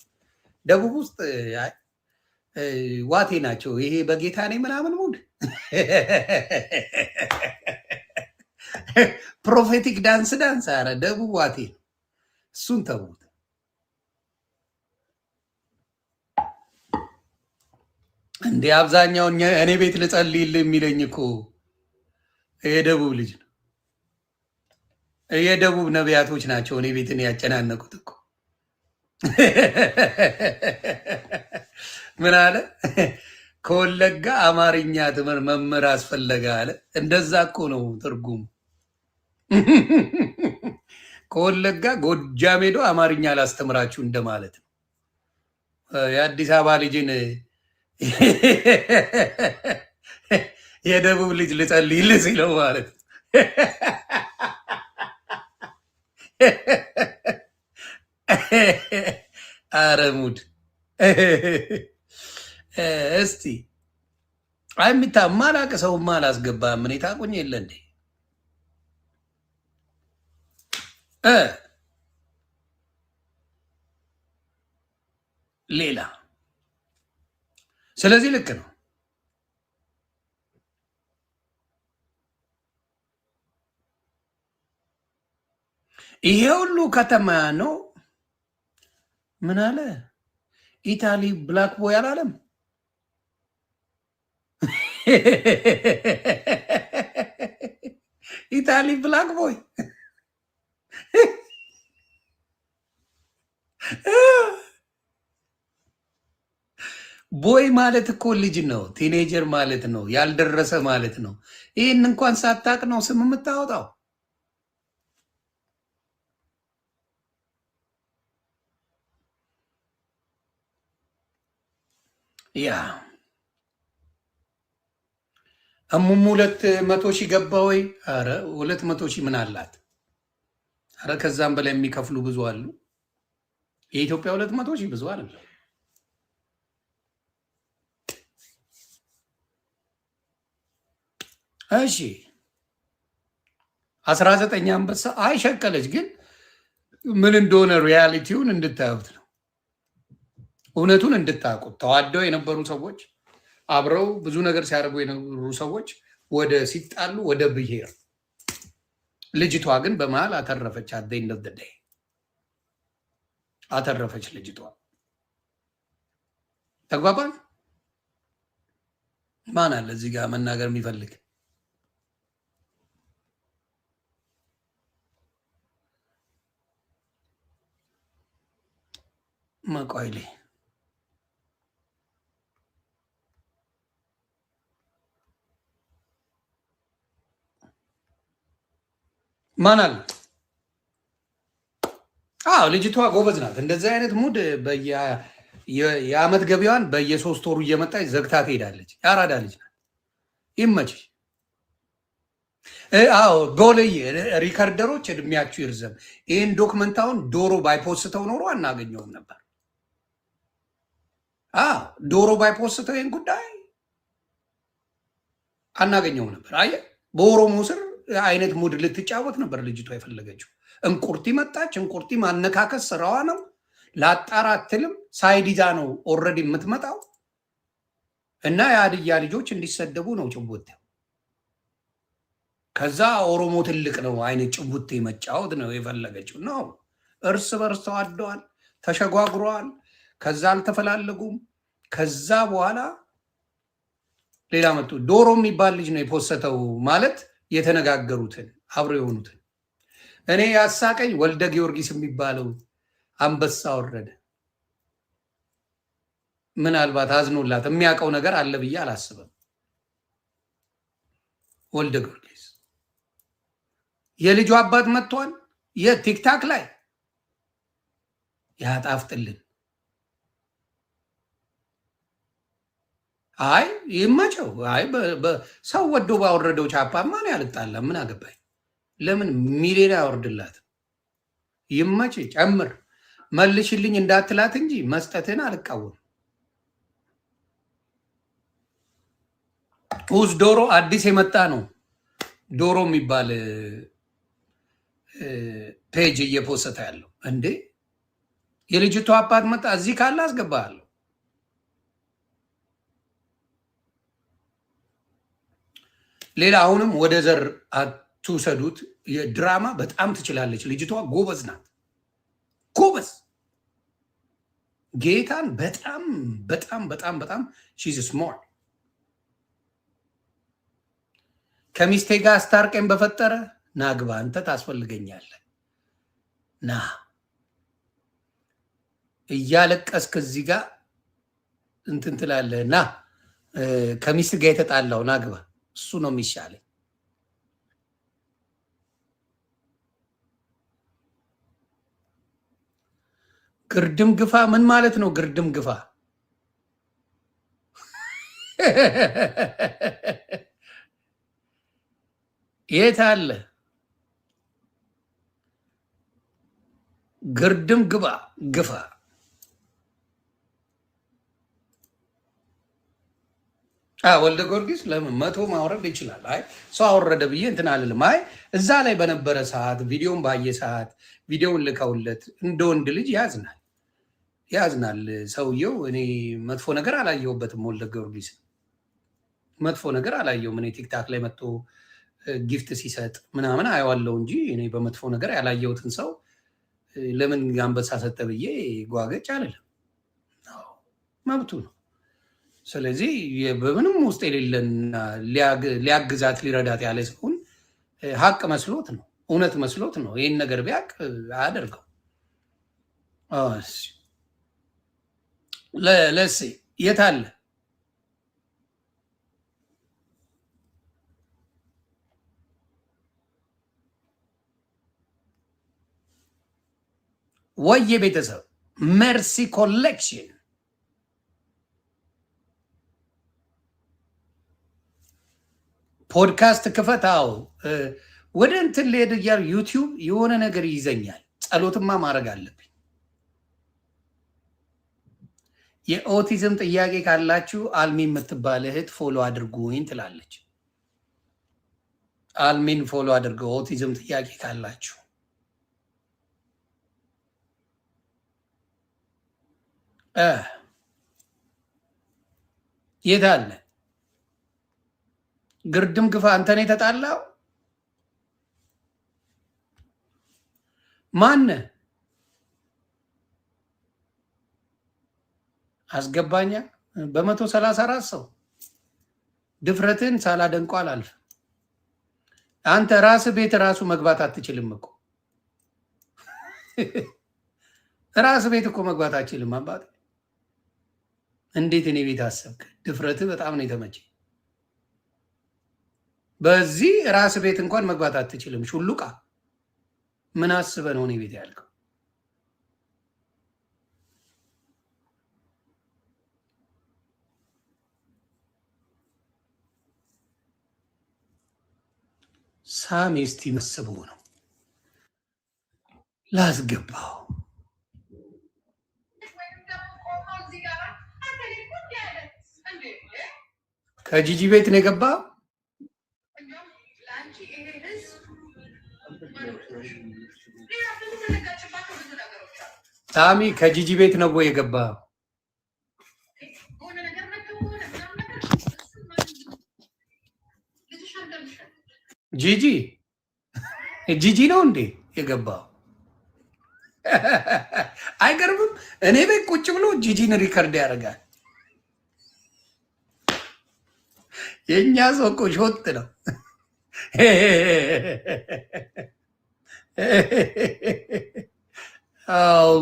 S1: ደቡብ ውስጥ ዋቴ ናቸው። ይሄ በጌታ ነኝ ምናምን ሙድ ፕሮፌቲክ ዳንስ አረ ደቡብ ዋቴ ነው። እሱን ተዉት። እንደ አብዛኛው እኔ ቤት ልጸልይልህ የሚለኝ እኮ የደቡብ ልጅ ነው። የደቡብ ነቢያቶች ናቸው እኔ ቤትን ያጨናነቁት እኮ። ምን አለ? ከወለጋ አማርኛ ትምህርት መምህር አስፈለገ አለ። እንደዛ እኮ ነው ትርጉሙ። ከወለጋ ጎጃም ሄዶ አማርኛ ላስተምራችሁ እንደማለት ነው። የአዲስ አበባ ልጅን የደቡብ ልጅ ልጸልይልህ ሲለው ማለት ነው። አረሙድ እስቲ አይሚታ ማላቀ ሰው ማላስገባ ምን ታቁኝ የለ እንዴ? ሌላ ስለዚህ ልክ ነው። ይሄ ሁሉ ከተማ ነው። ምን አለ? ኢታሊ ብላክ ቦይ አላለም? ኢታሊ ብላክ ቦይ ቦይ ማለት እኮ ልጅ ነው፣ ቲኔጀር ማለት ነው፣ ያልደረሰ ማለት ነው። ይህን እንኳን ሳታቅ ነው ስም የምታወጣው። ያ እሙሙ 200,000 ገባ ወይ? አረ 200,000 ምን አላት? አረ ከዛም በላይ የሚከፍሉ ብዙ አሉ። የኢትዮጵያ 200,000 ብዙ አይደለም። እሺ 19 አንበሳ አይሸቀለች፣ ግን ምን እንደሆነ ሪያሊቲውን እንድታዩት ነው። እውነቱን እንድታውቁት። ተዋደው የነበሩ ሰዎች፣ አብረው ብዙ ነገር ሲያደርጉ የነበሩ ሰዎች ወደ ሲጣሉ ወደ ብሔር። ልጅቷ ግን በመሀል አተረፈች። አደይነት ደዳይ አተረፈች ልጅቷ። ተግባባል። ማን አለ እዚህ ጋር መናገር የሚፈልግ? መቋይሌ ማን አለ? አዎ ልጅቷ ጎበዝ ናት። እንደዚህ አይነት ሙድ የአመት ገቢዋን በየ3 ወሩ እየመጣች ዘግታ ትሄዳለች። ያራዳ ልጅ ናት። ይመችሽ። አዎ ጎልይ ሪከርደሮች እድሜያችሁ ይርዘም። ይህን ዶክመንታውን ዶሮ ባይፖስተው ኖሮ አናገኘውም ነበር። ዶሮ ባይፖስተው ይህን ጉዳይ አናገኘውም ነበር። አየ በኦሮሞ ስር አይነት ሙድ ልትጫወት ነበር ልጅቷ የፈለገችው። እንቁርቲ መጣች። እንቁርቲ ማነካከስ ስራዋ ነው። ላጣራ አትልም። ሳይዲዛ ነው ኦልሬዲ የምትመጣው እና የሀዲያ ልጆች እንዲሰደቡ ነው ጭቡቴ። ከዛ ኦሮሞ ትልቅ ነው አይነት ጭቡቴ መጫወት ነው የፈለገችው ነው። እርስ በርስ ተዋደዋል፣ ተሸጓጉረዋል። ከዛ አልተፈላለጉም። ከዛ በኋላ ሌላ መጡ። ዶሮ የሚባል ልጅ ነው የፖሰተው ማለት የተነጋገሩትን አብረው የሆኑትን። እኔ ያሳቀኝ ወልደ ጊዮርጊስ የሚባለው አንበሳ ወረደ። ምናልባት አዝኖላት የሚያውቀው ነገር አለ ብዬ አላስብም። ወልደ ጊዮርጊስ የልጁ አባት መጥቷል። የቲክታክ ላይ ያጣፍጥልን። አይ ይመቸው። አይ ሰው ወዶ ባወረደው ቻፓማ ነው ያልጣላ። ምን አገባኝ? ለምን ሚሊዮን ያወርድላት? ይመች፣ ጨምር፣ መልሽልኝ እንዳትላት እንጂ መስጠትን አልቃወም። ውዝ ዶሮ አዲስ የመጣ ነው። ዶሮ የሚባል ፔጅ እየፖሰተ ያለው እንዴ! የልጅቷ አባት መጣ። እዚህ ካለ አስገባለሁ። ሌላ አሁንም ወደ ዘር አትውሰዱት። የድራማ በጣም ትችላለች ልጅቷ። ጎበዝ ናት፣ ጎበዝ ጌታን በጣም በጣም በጣም በጣም ሺዝ ስማርት። ከሚስቴ ጋር አስታርቀኝ በፈጠረ ናግባ፣ አንተ ታስፈልገኛለህ። ና እያለቀስክ እዚህ ጋር እንትን ትላለህ። ና ከሚስት ጋር የተጣላው ናግባ፣ እሱ ነው የሚሻለኝ። ግርድም ግፋ ምን ማለት ነው? ግርድም ግፋ የት አለ? ግርድም ግባ ግፋ። ወልደ ጊዮርጊስ ለምን 100 ማውረድ ይችላል? አይ ሰው አወረደ ብዬ እንትን አልልም። አይ እዛ ላይ በነበረ ሰዓት ቪዲዮን ባየ ሰዓት ቪዲዮን ልከውለት እንደ ወንድ ልጅ ያዝናል ሰውየው። እኔ መጥፎ ነገር አላየሁበትም። ወልደ ጊዮርጊስ መጥፎ ነገር አላየሁም። እኔ ቲክታክ ላይ መጥቶ ጊፍት ሲሰጥ ምናምን አየዋለሁ እንጂ እኔ በመጥፎ ነገር ያላየሁትን ሰው ለምን አንበሳ ሰጠ ብዬ ጓገጭ አልልም። መብቱ ነው። ስለዚህ በምንም ውስጥ የሌለና ሊያግዛት ሊረዳት ያለ ሲሆን ሀቅ መስሎት ነው፣ እውነት መስሎት ነው። ይህን ነገር ቢያቅ አያደርገው። ለሴ የት አለ? ወየ ቤተሰብ መርሲ ኮሌክሽን ፖድካስት ክፈታው ወደ እንትን ልሄድ እያሉ ዩቲዩብ የሆነ ነገር ይይዘኛል። ጸሎትማ ማድረግ አለብኝ። የኦቲዝም ጥያቄ ካላችሁ አልሚ የምትባል እህት ፎሎ አድርጉኝ ትላለች። አልሚን ፎሎ አድርገው ኦቲዝም ጥያቄ ካላችሁ። የት አለ ግርድም ግፋ? አንተን የተጣላው ማነ? አስገባኛ በ134 ሰው ድፍረትን ሳላደንቆ አላልፍ። አንተ ራስ ቤት ራሱ መግባት አትችልም እኮ ራስ ቤት እኮ መግባት አትችልም። አባት እንዴት እኔ ቤት አሰብክ? ድፍረትህ በጣም ነው የተመቸ። በዚህ ራስ ቤት እንኳን መግባት አትችልም። ሹሉቃ ምን አስበህ ነው እኔ ቤት ያልከው? ሳሚ እስቲ መስበው ነው ላስገባው። ከጂጂ ቤት ነው የገባው። ሳሚ ከጂጂ ቤት ነው ወይ የገባው? ጂጂ ጂጂ ነው እንዴ የገባው? አይገርምም? እኔ ቤት ቁጭ ብሎ ጂጂን ሪከርድ ያደርጋል። የእኛ ሰው እኮ ሾጥ ነው።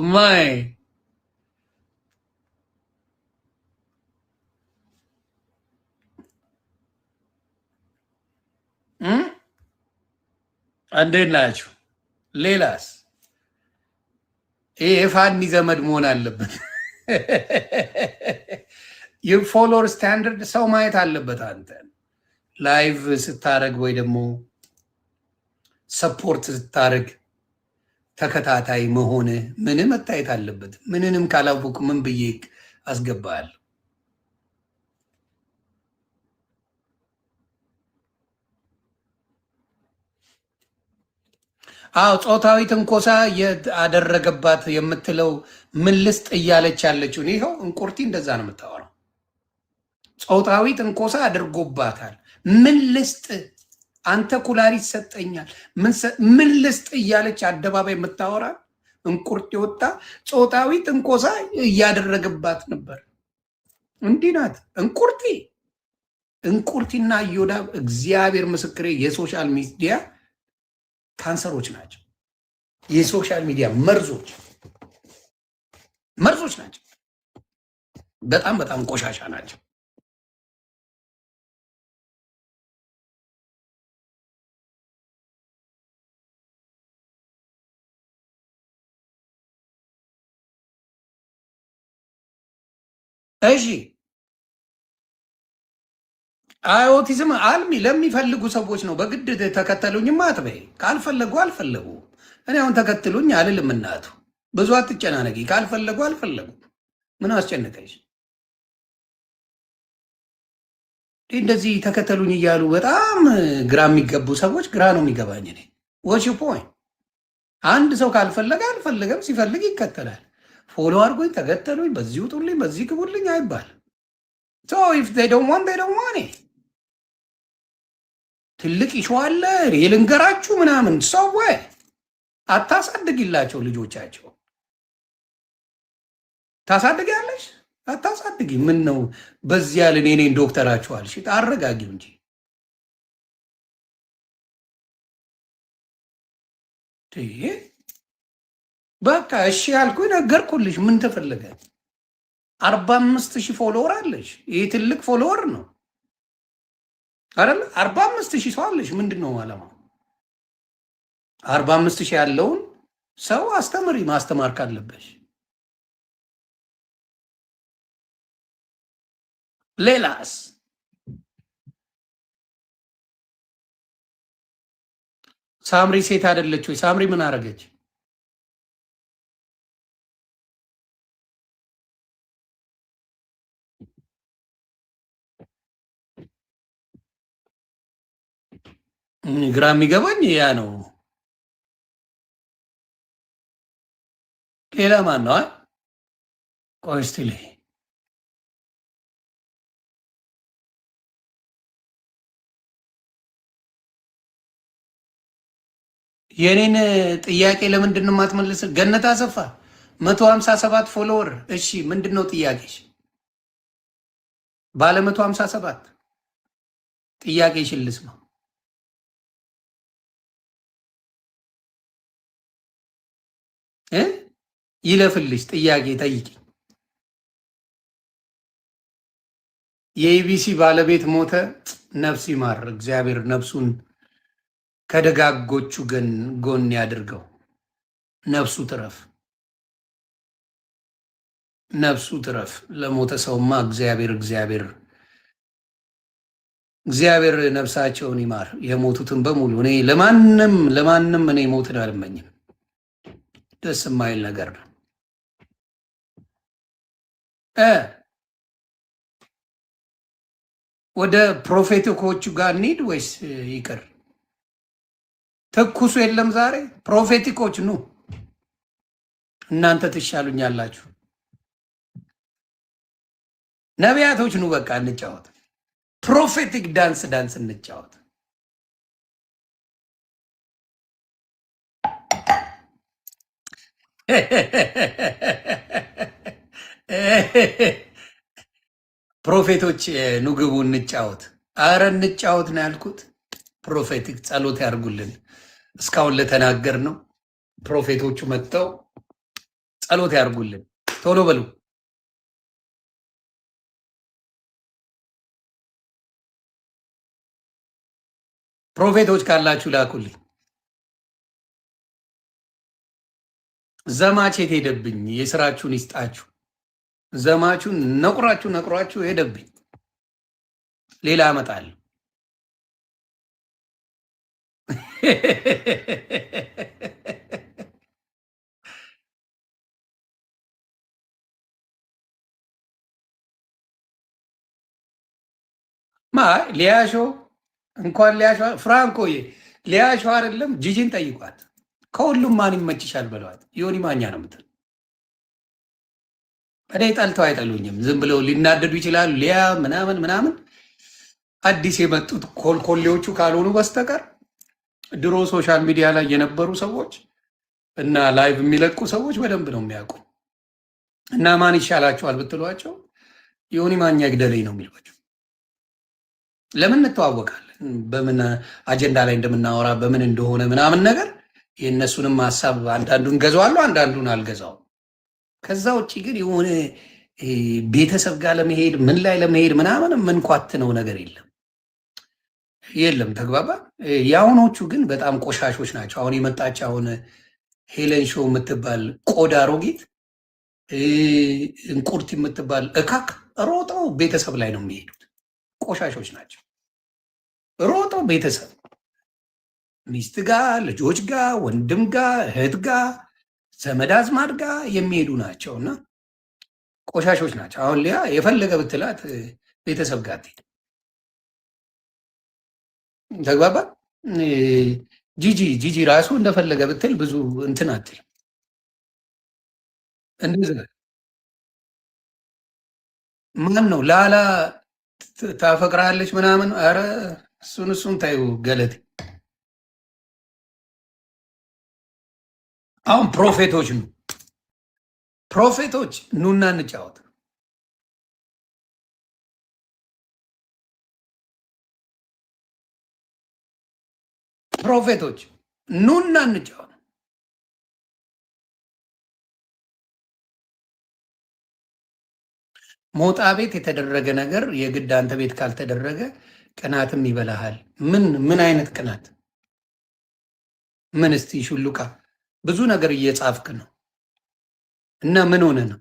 S1: ማይ እንዴት ናችሁ? ሌላስ? ይህ የፋኒ ዘመድ መሆን አለበት። የፎሎወር ስታንዳርድ ሰው ማየት አለበት። አንተ ላይቭ ስታደርግ ወይ ደግሞ ሰፖርት ስታደርግ ተከታታይ መሆን ምን መታየት አለበት። ምንንም ካላወቅ ምን ብዬ አስገባል? አዎ ጾታዊ ትንኮሳ ያደረገባት የምትለው ምን ልስጥ እያለች ያለችው ይኸው እንቁርቲ እንደዛ ነው የምታወራው። ጾታዊ ትንኮሳ አድርጎባታል። ምን ልስጥ አንተ ኩላሊት ሰጠኛል ምን ልስጥ እያለች አደባባይ የምታወራ እንቁርቲ ወጣ ጾታዊ ትንኮሳ እያደረገባት ነበር። እንዲህ ናት እንቁርቲ። እንቁርቲና እዮዳብ እግዚአብሔር ምስክሬ የሶሻል ሚዲያ ካንሰሮች ናቸው። የሶሻል ሚዲያ መርዞች ናቸው። በጣም በጣም ቆሻሻ ናቸው። እሺ ኦቲዝም አልሚ ለሚፈልጉ ሰዎች ነው። በግድ ተከተሉኝማ አትበይ። ካልፈለጉ አልፈለጉ። እኔ አሁን ተከትሉኝ አልልም። እናቱ ብዙ አትጨናነቂ። ካልፈለጉ አልፈለጉ። ምን አስጨነቀሽ? እንደዚህ ተከተሉኝ እያሉ በጣም ግራ የሚገቡ ሰዎች ግራ ነው የሚገባኝ። እኔ ወሽ ፖይንት አንድ ሰው ካልፈለገ አልፈለገም፣ ሲፈልግ ይከተላል። ፎሎ አድርጎኝ ተከተሉኝ፣ በዚህ ውጡልኝ፣ በዚህ ግቡልኝ አይባል። ኢፍ ዴይ ዶንት ዋንት ዴይ ዶንት ዋንት። ትልቅ ይሸዋለ የልንገራችሁ ምናምን ሰው አታሳድግላቸው። ልጆቻቸው ታሳድጊያለሽ? አታሳድጊ። ምን ነው በዚህ ያልን የኔን ዶክተራችኋል። እሺ አረጋጊው እንጂ በቃ እሺ ያልኩኝ ነገርኩልሽ። ምን ተፈለገ? 45,000 ፎሎወር አለሽ። ይህ ትልቅ ፎሎወር ነው አይደል? 45,000 ሰው አለሽ። ምንድን ነው ዓላማው? 45,000 ያለውን ሰው አስተምሪ፣ ማስተማር ካለበሽ። ሌላስ ሳምሪ ሴት አይደለች ወይ? ሳምሪ ምን አረገች? ግራ የሚገባኝ ያ ነው። ሌላ ማን ነው? ቆይ እስቲ ልይ የኔን ጥያቄ ለምንድን ነው የማትመልስ? ገነት አሰፋ 157 ፎሎወር። እሺ ምንድን ነው ጥያቄሽ? ባለ 157 ጥያቄሽን ልስማ። ይለፍልሽ ጥያቄ ጠይቂ። የኢቢሲ ባለቤት ሞተ። ነፍስ ይማር፣ እግዚአብሔር ነፍሱን ከደጋጎቹ ጎን ያድርገው። ነፍሱ ትረፍ፣ ነፍሱ ትረፍ። ለሞተ ሰውማ እግዚአብሔር ነፍሳቸውን ይማር። የሞቱትን በሙሉ እኔ ለማንም እኔ ሞትን አልመኝም። ደስ የማይል ነገር ነው። ወደ ፕሮፌቲኮቹ ጋር እንሂድ ወይስ ይቅር? ትኩሱ የለም ዛሬ። ፕሮፌቲኮች ኑ፣ እናንተ ትሻሉኛላችሁ። ነቢያቶች ኑ፣ በቃ እንጫወት። ፕሮፌቲክ ዳንስ እንጫወት። ፕሮፌቶች ኑ ግቡ፣ እንጫወት። አረ እንጫወት ነው ያልኩት። ፕሮፌቲክ ጸሎት ያርጉልን። እስካሁን ለተናገር ነው። ፕሮፌቶቹ መጥተው ጸሎት ያርጉልን። ቶሎ በሉ። ፕሮፌቶች ካላችሁ ላኩልኝ። ዘማች የት ሄደብኝ? የስራችሁን ይስጣችሁ። ዘማችሁን ነቁራችሁ ሄደብኝ። ሌላ አመጣለሁ። ሊያሾ እንኳን ሊያሾ ፍራንኮዬ ሊያሾ አይደለም ጂጂን ጠይቋት። ከሁሉም ማን ይመችሻል በለዋት። ዮኒ ማኛ ነው ምትል። እኔ ጠልተው አይጠሉኝም። ዝም ብለው ሊናደዱ ይችላሉ። ሊያ ምናምን አዲስ የመጡት ኮልኮሌዎቹ ካልሆኑ በስተቀር ድሮ ሶሻል ሚዲያ ላይ የነበሩ ሰዎች እና ላይቭ የሚለቁ ሰዎች በደንብ ነው የሚያውቁ። እና ማን ይሻላቸዋል ብትሏቸው ዮኒ ማኛ ይግደለኝ ነው የሚሏቸው። ለምን እንተዋወቃለን፣ በምን አጀንዳ ላይ እንደምናወራ በምን እንደሆነ ምናምን ነገር የእነሱንም ሀሳብ አንዳንዱን ገዛዋለሁ፣ አንዳንዱን አልገዛውም። ከዛ ውጭ ግን የሆነ ቤተሰብ ጋር ለመሄድ ምን ላይ ለመሄድ ምናምን የምንኳትነው ነገር የለም። ተግባባ። የአሁኖቹ ግን በጣም ቆሻሾች ናቸው። አሁን የመጣች አሁን ሄለን ሾው የምትባል ቆዳ ሮጊት፣ እንቁርት የምትባል እካክ ሮጠው ቤተሰብ ላይ ነው የሚሄዱት። ቆሻሾች ናቸው። ሮጠው ቤተሰብ ሚስት ጋር፣ ልጆች ጋር፣ ወንድም ጋር፣ እህት ጋር፣ ዘመድ አዝማድ ጋር የሚሄዱ ናቸው እና ቆሻሾች ናቸው። አሁን ሊያ የፈለገ ብትላት ቤተሰብ ጋር ትሄድ። ተግባባ። ጂጂ ራሱ እንደፈለገ ብትል ብዙ እንትን አትል። እንደዚህ ማን ነው ላላ ታፈቅራለች ምናምን? አረ እሱን ታዩ ገለቴ። አሁን ፕሮፌቶች ኑና እንጫወት። ፕሮፌቶች ኑና እንጫወት። ሞጣ ቤት የተደረገ ነገር የግድ አንተ ቤት ካልተደረገ ቅናትም ይበላሃል። ምን አይነት ቅናት? ምን እስቲ ሹሉቃ ብዙ ነገር እየጻፍክ ነው እና ምን ሆነ ነው?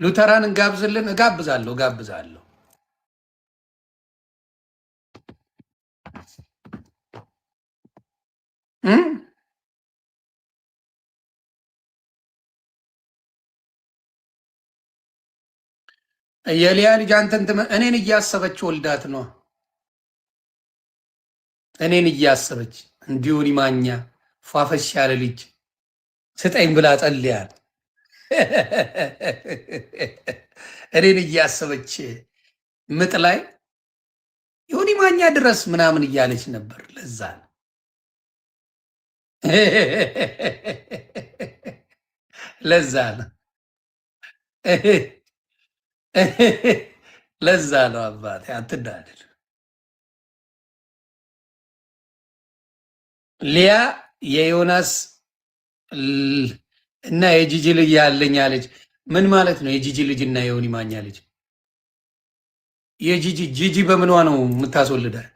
S1: ሉተራን እንጋብዝልን? እጋብዛለሁ። እም? የሊያ ልጅ አንተን እኔን እያሰበች ወልዳት ነው። እኔን እያሰበች እንዲሁን ማኛ ፏፈሽ ያለ ልጅ ስጠኝ ብላ ጸልያል። እኔን እያሰበች ምጥ ላይ ዮኒ ማኛ ድረስ ምናምን እያለች ነበር። ለዛ ነው ለዛ ነው ለዛ ነው አባቴ አትዳደል። ሊያ የዮናስ እና የጂጂ ልጅ ያለኝ አለች። ምን ማለት ነው? የጂጂ ልጅ እና የዮኒ ማኛ ልጅ የጂጂ ጂጂ በምንዋ ነው የምታስወልዳል?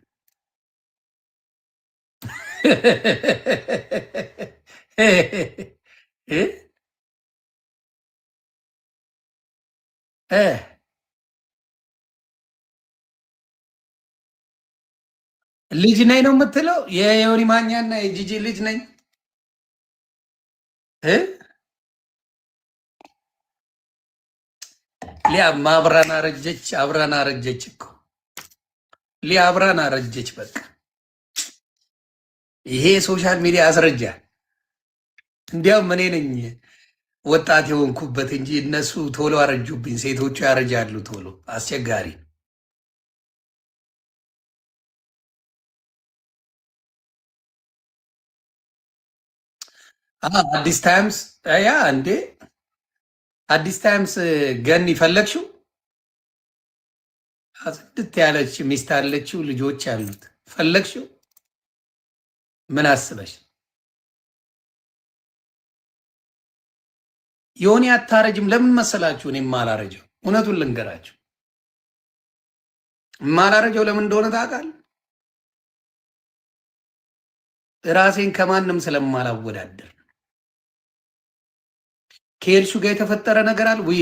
S1: ልጅ ነኝ ነው የምትለው? የዮኒ ማኛና የጂጂ ልጅ ነኝ። ሊያ አብራን አረጀች፣ አብራን አረጀች እኮ ሊያ አብራን አረጀች። በቃ ይሄ ሶሻል ሚዲያ ያስረጃል። እንዲያውም እኔ ነኝ ወጣት የሆንኩበት እንጂ እነሱ ቶሎ አረጁብኝ። ሴቶቹ ያረጃሉ ቶሎ። አስቸጋሪ አዲስ ታይምስ ያ እንዴ አዲስ ታይምስ ገን ይፈለግሽው ጽድት ያለች ሚስት አለችው፣ ልጆች ያሉት ፈለግሽው? ምን አስበሽ? ዮኒ አታረጅም። ለምን መሰላችሁ? እኔ የማላረጀው እውነቱን ልንገራችሁ፣ የማላረጀው ለምን እንደሆነ ታውቃለህ? ራሴን ከማንም ስለማላወዳደር። ከኤልሹ ጋር የተፈጠረ ነገር አለ ወይ?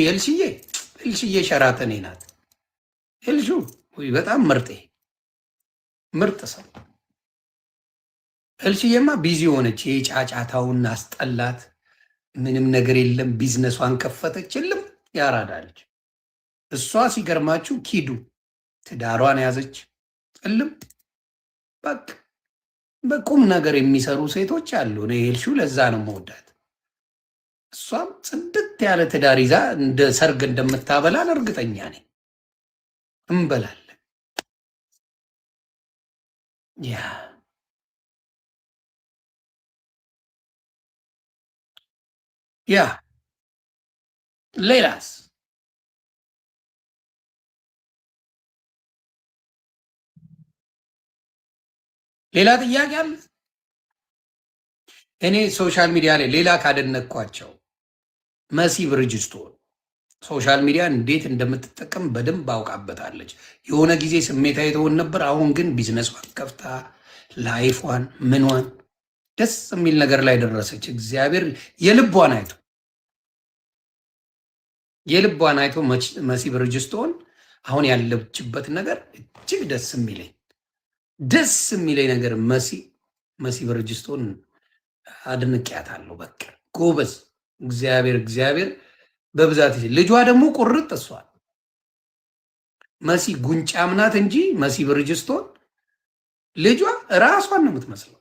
S1: ኤልሽዬ ሸራተኔ ናት። ኤልሹ ወይ በጣም ምርጥ ሰው። ኤልሽዬማ ቢዚ ሆነች። የጫጫታውን አስጠላት። ምንም ነገር የለም። ቢዝነሷን ከፈተች። የለም ያራዳለች። እሷ ሲገርማችሁ ኪዱ ትዳሯን ያዘች። እልም በቃ በቁም ነገር የሚሰሩ ሴቶች አሉ። እኔ ኤልሹ ለዛ ነው መወዳት። እሷም ጽድት ያለ ትዳር ይዛ እንደ ሰርግ እንደምታበላን እርግጠኛ ነኝ። እንበላለን። ያ ሌላስ ሌላ ጥያቄ አለ? እኔ ሶሻል ሚዲያ ላይ ሌላ ካደነቅኳቸው መሲ ብርጅስቶን ሶሻል ሚዲያ እንዴት እንደምትጠቀም በደንብ አውቃበታለች። የሆነ ጊዜ ስሜታዊ ትሆን ነበር። አሁን ግን ቢዝነሷን ከፍታ ላይፏን ምኗን ደስ የሚል ነገር ላይ ደረሰች። እግዚአብሔር የልቧን አይቶ መሲ ብርጅስቶን አሁን ያለችበት ነገር እጅግ ደስ የሚለኝ ነገር መሲ ብርጅስቶን አድንቅያታለሁ። በቃ ጎበዝ፣ እግዚአብሔር በብዛት ልጇ ደግሞ ቁርጥ እሷል መሲ ጉንጫም ናት እንጂ መሲ ብርጅስቶን ልጇ ራሷን ነው የምትመስለው።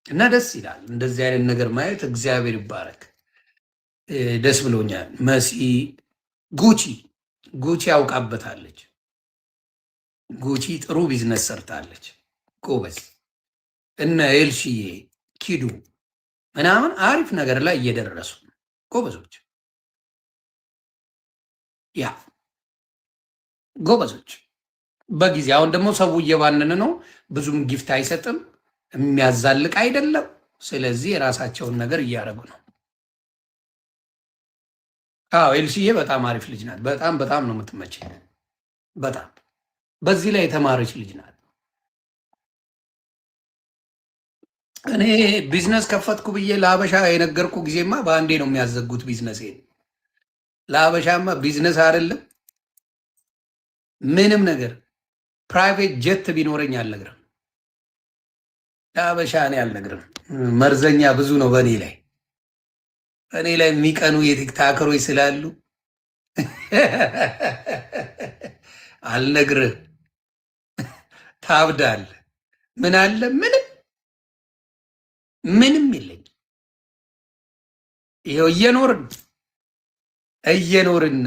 S1: እና ደስ ይላል እንደዚህ አይነት ነገር ማየት። እግዚአብሔር ይባረክ። ደስ ብሎኛል። መሲ ጉቺ ያውቃበታለች። ጉቺ ጥሩ ቢዝነስ ሰርታለች። ጎበዝ። እነ ኤልሽዬ ኪዱ ምናምን አሪፍ ነገር ላይ እየደረሱ ጎበዞች። ያ ጎበዞች በጊዜ አሁን ደግሞ ሰው እየባነን ነው። ብዙም ጊፍት አይሰጥም፣ የሚያዛልቅ አይደለም። ስለዚህ የራሳቸውን ነገር እያደረጉ ነው። አዎ ኤልሽዬ በጣም አሪፍ ልጅ ናት። በጣም ነው የምትመቸኝ። በጣም በዚህ ላይ የተማረች ልጅ ናት። እኔ ቢዝነስ ከፈትኩ ብዬ ለአበሻ የነገርኩ ጊዜማ በአንዴ ነው የሚያዘጉት ቢዝነስ። ለአበሻማ ቢዝነስ አይደለም ምንም ነገር። ፕራይቬት ጀት ቢኖረኝ አልነግርም። ዳበሻ እኔ አልነግርም። መርዘኛ ብዙ ነው በእኔ ላይ የሚቀኑ የቲክታከሮች ስላሉ አልነግርህ። ታብዳል። ምን አለ? ምንም የለኝ። ይኸው እየኖርን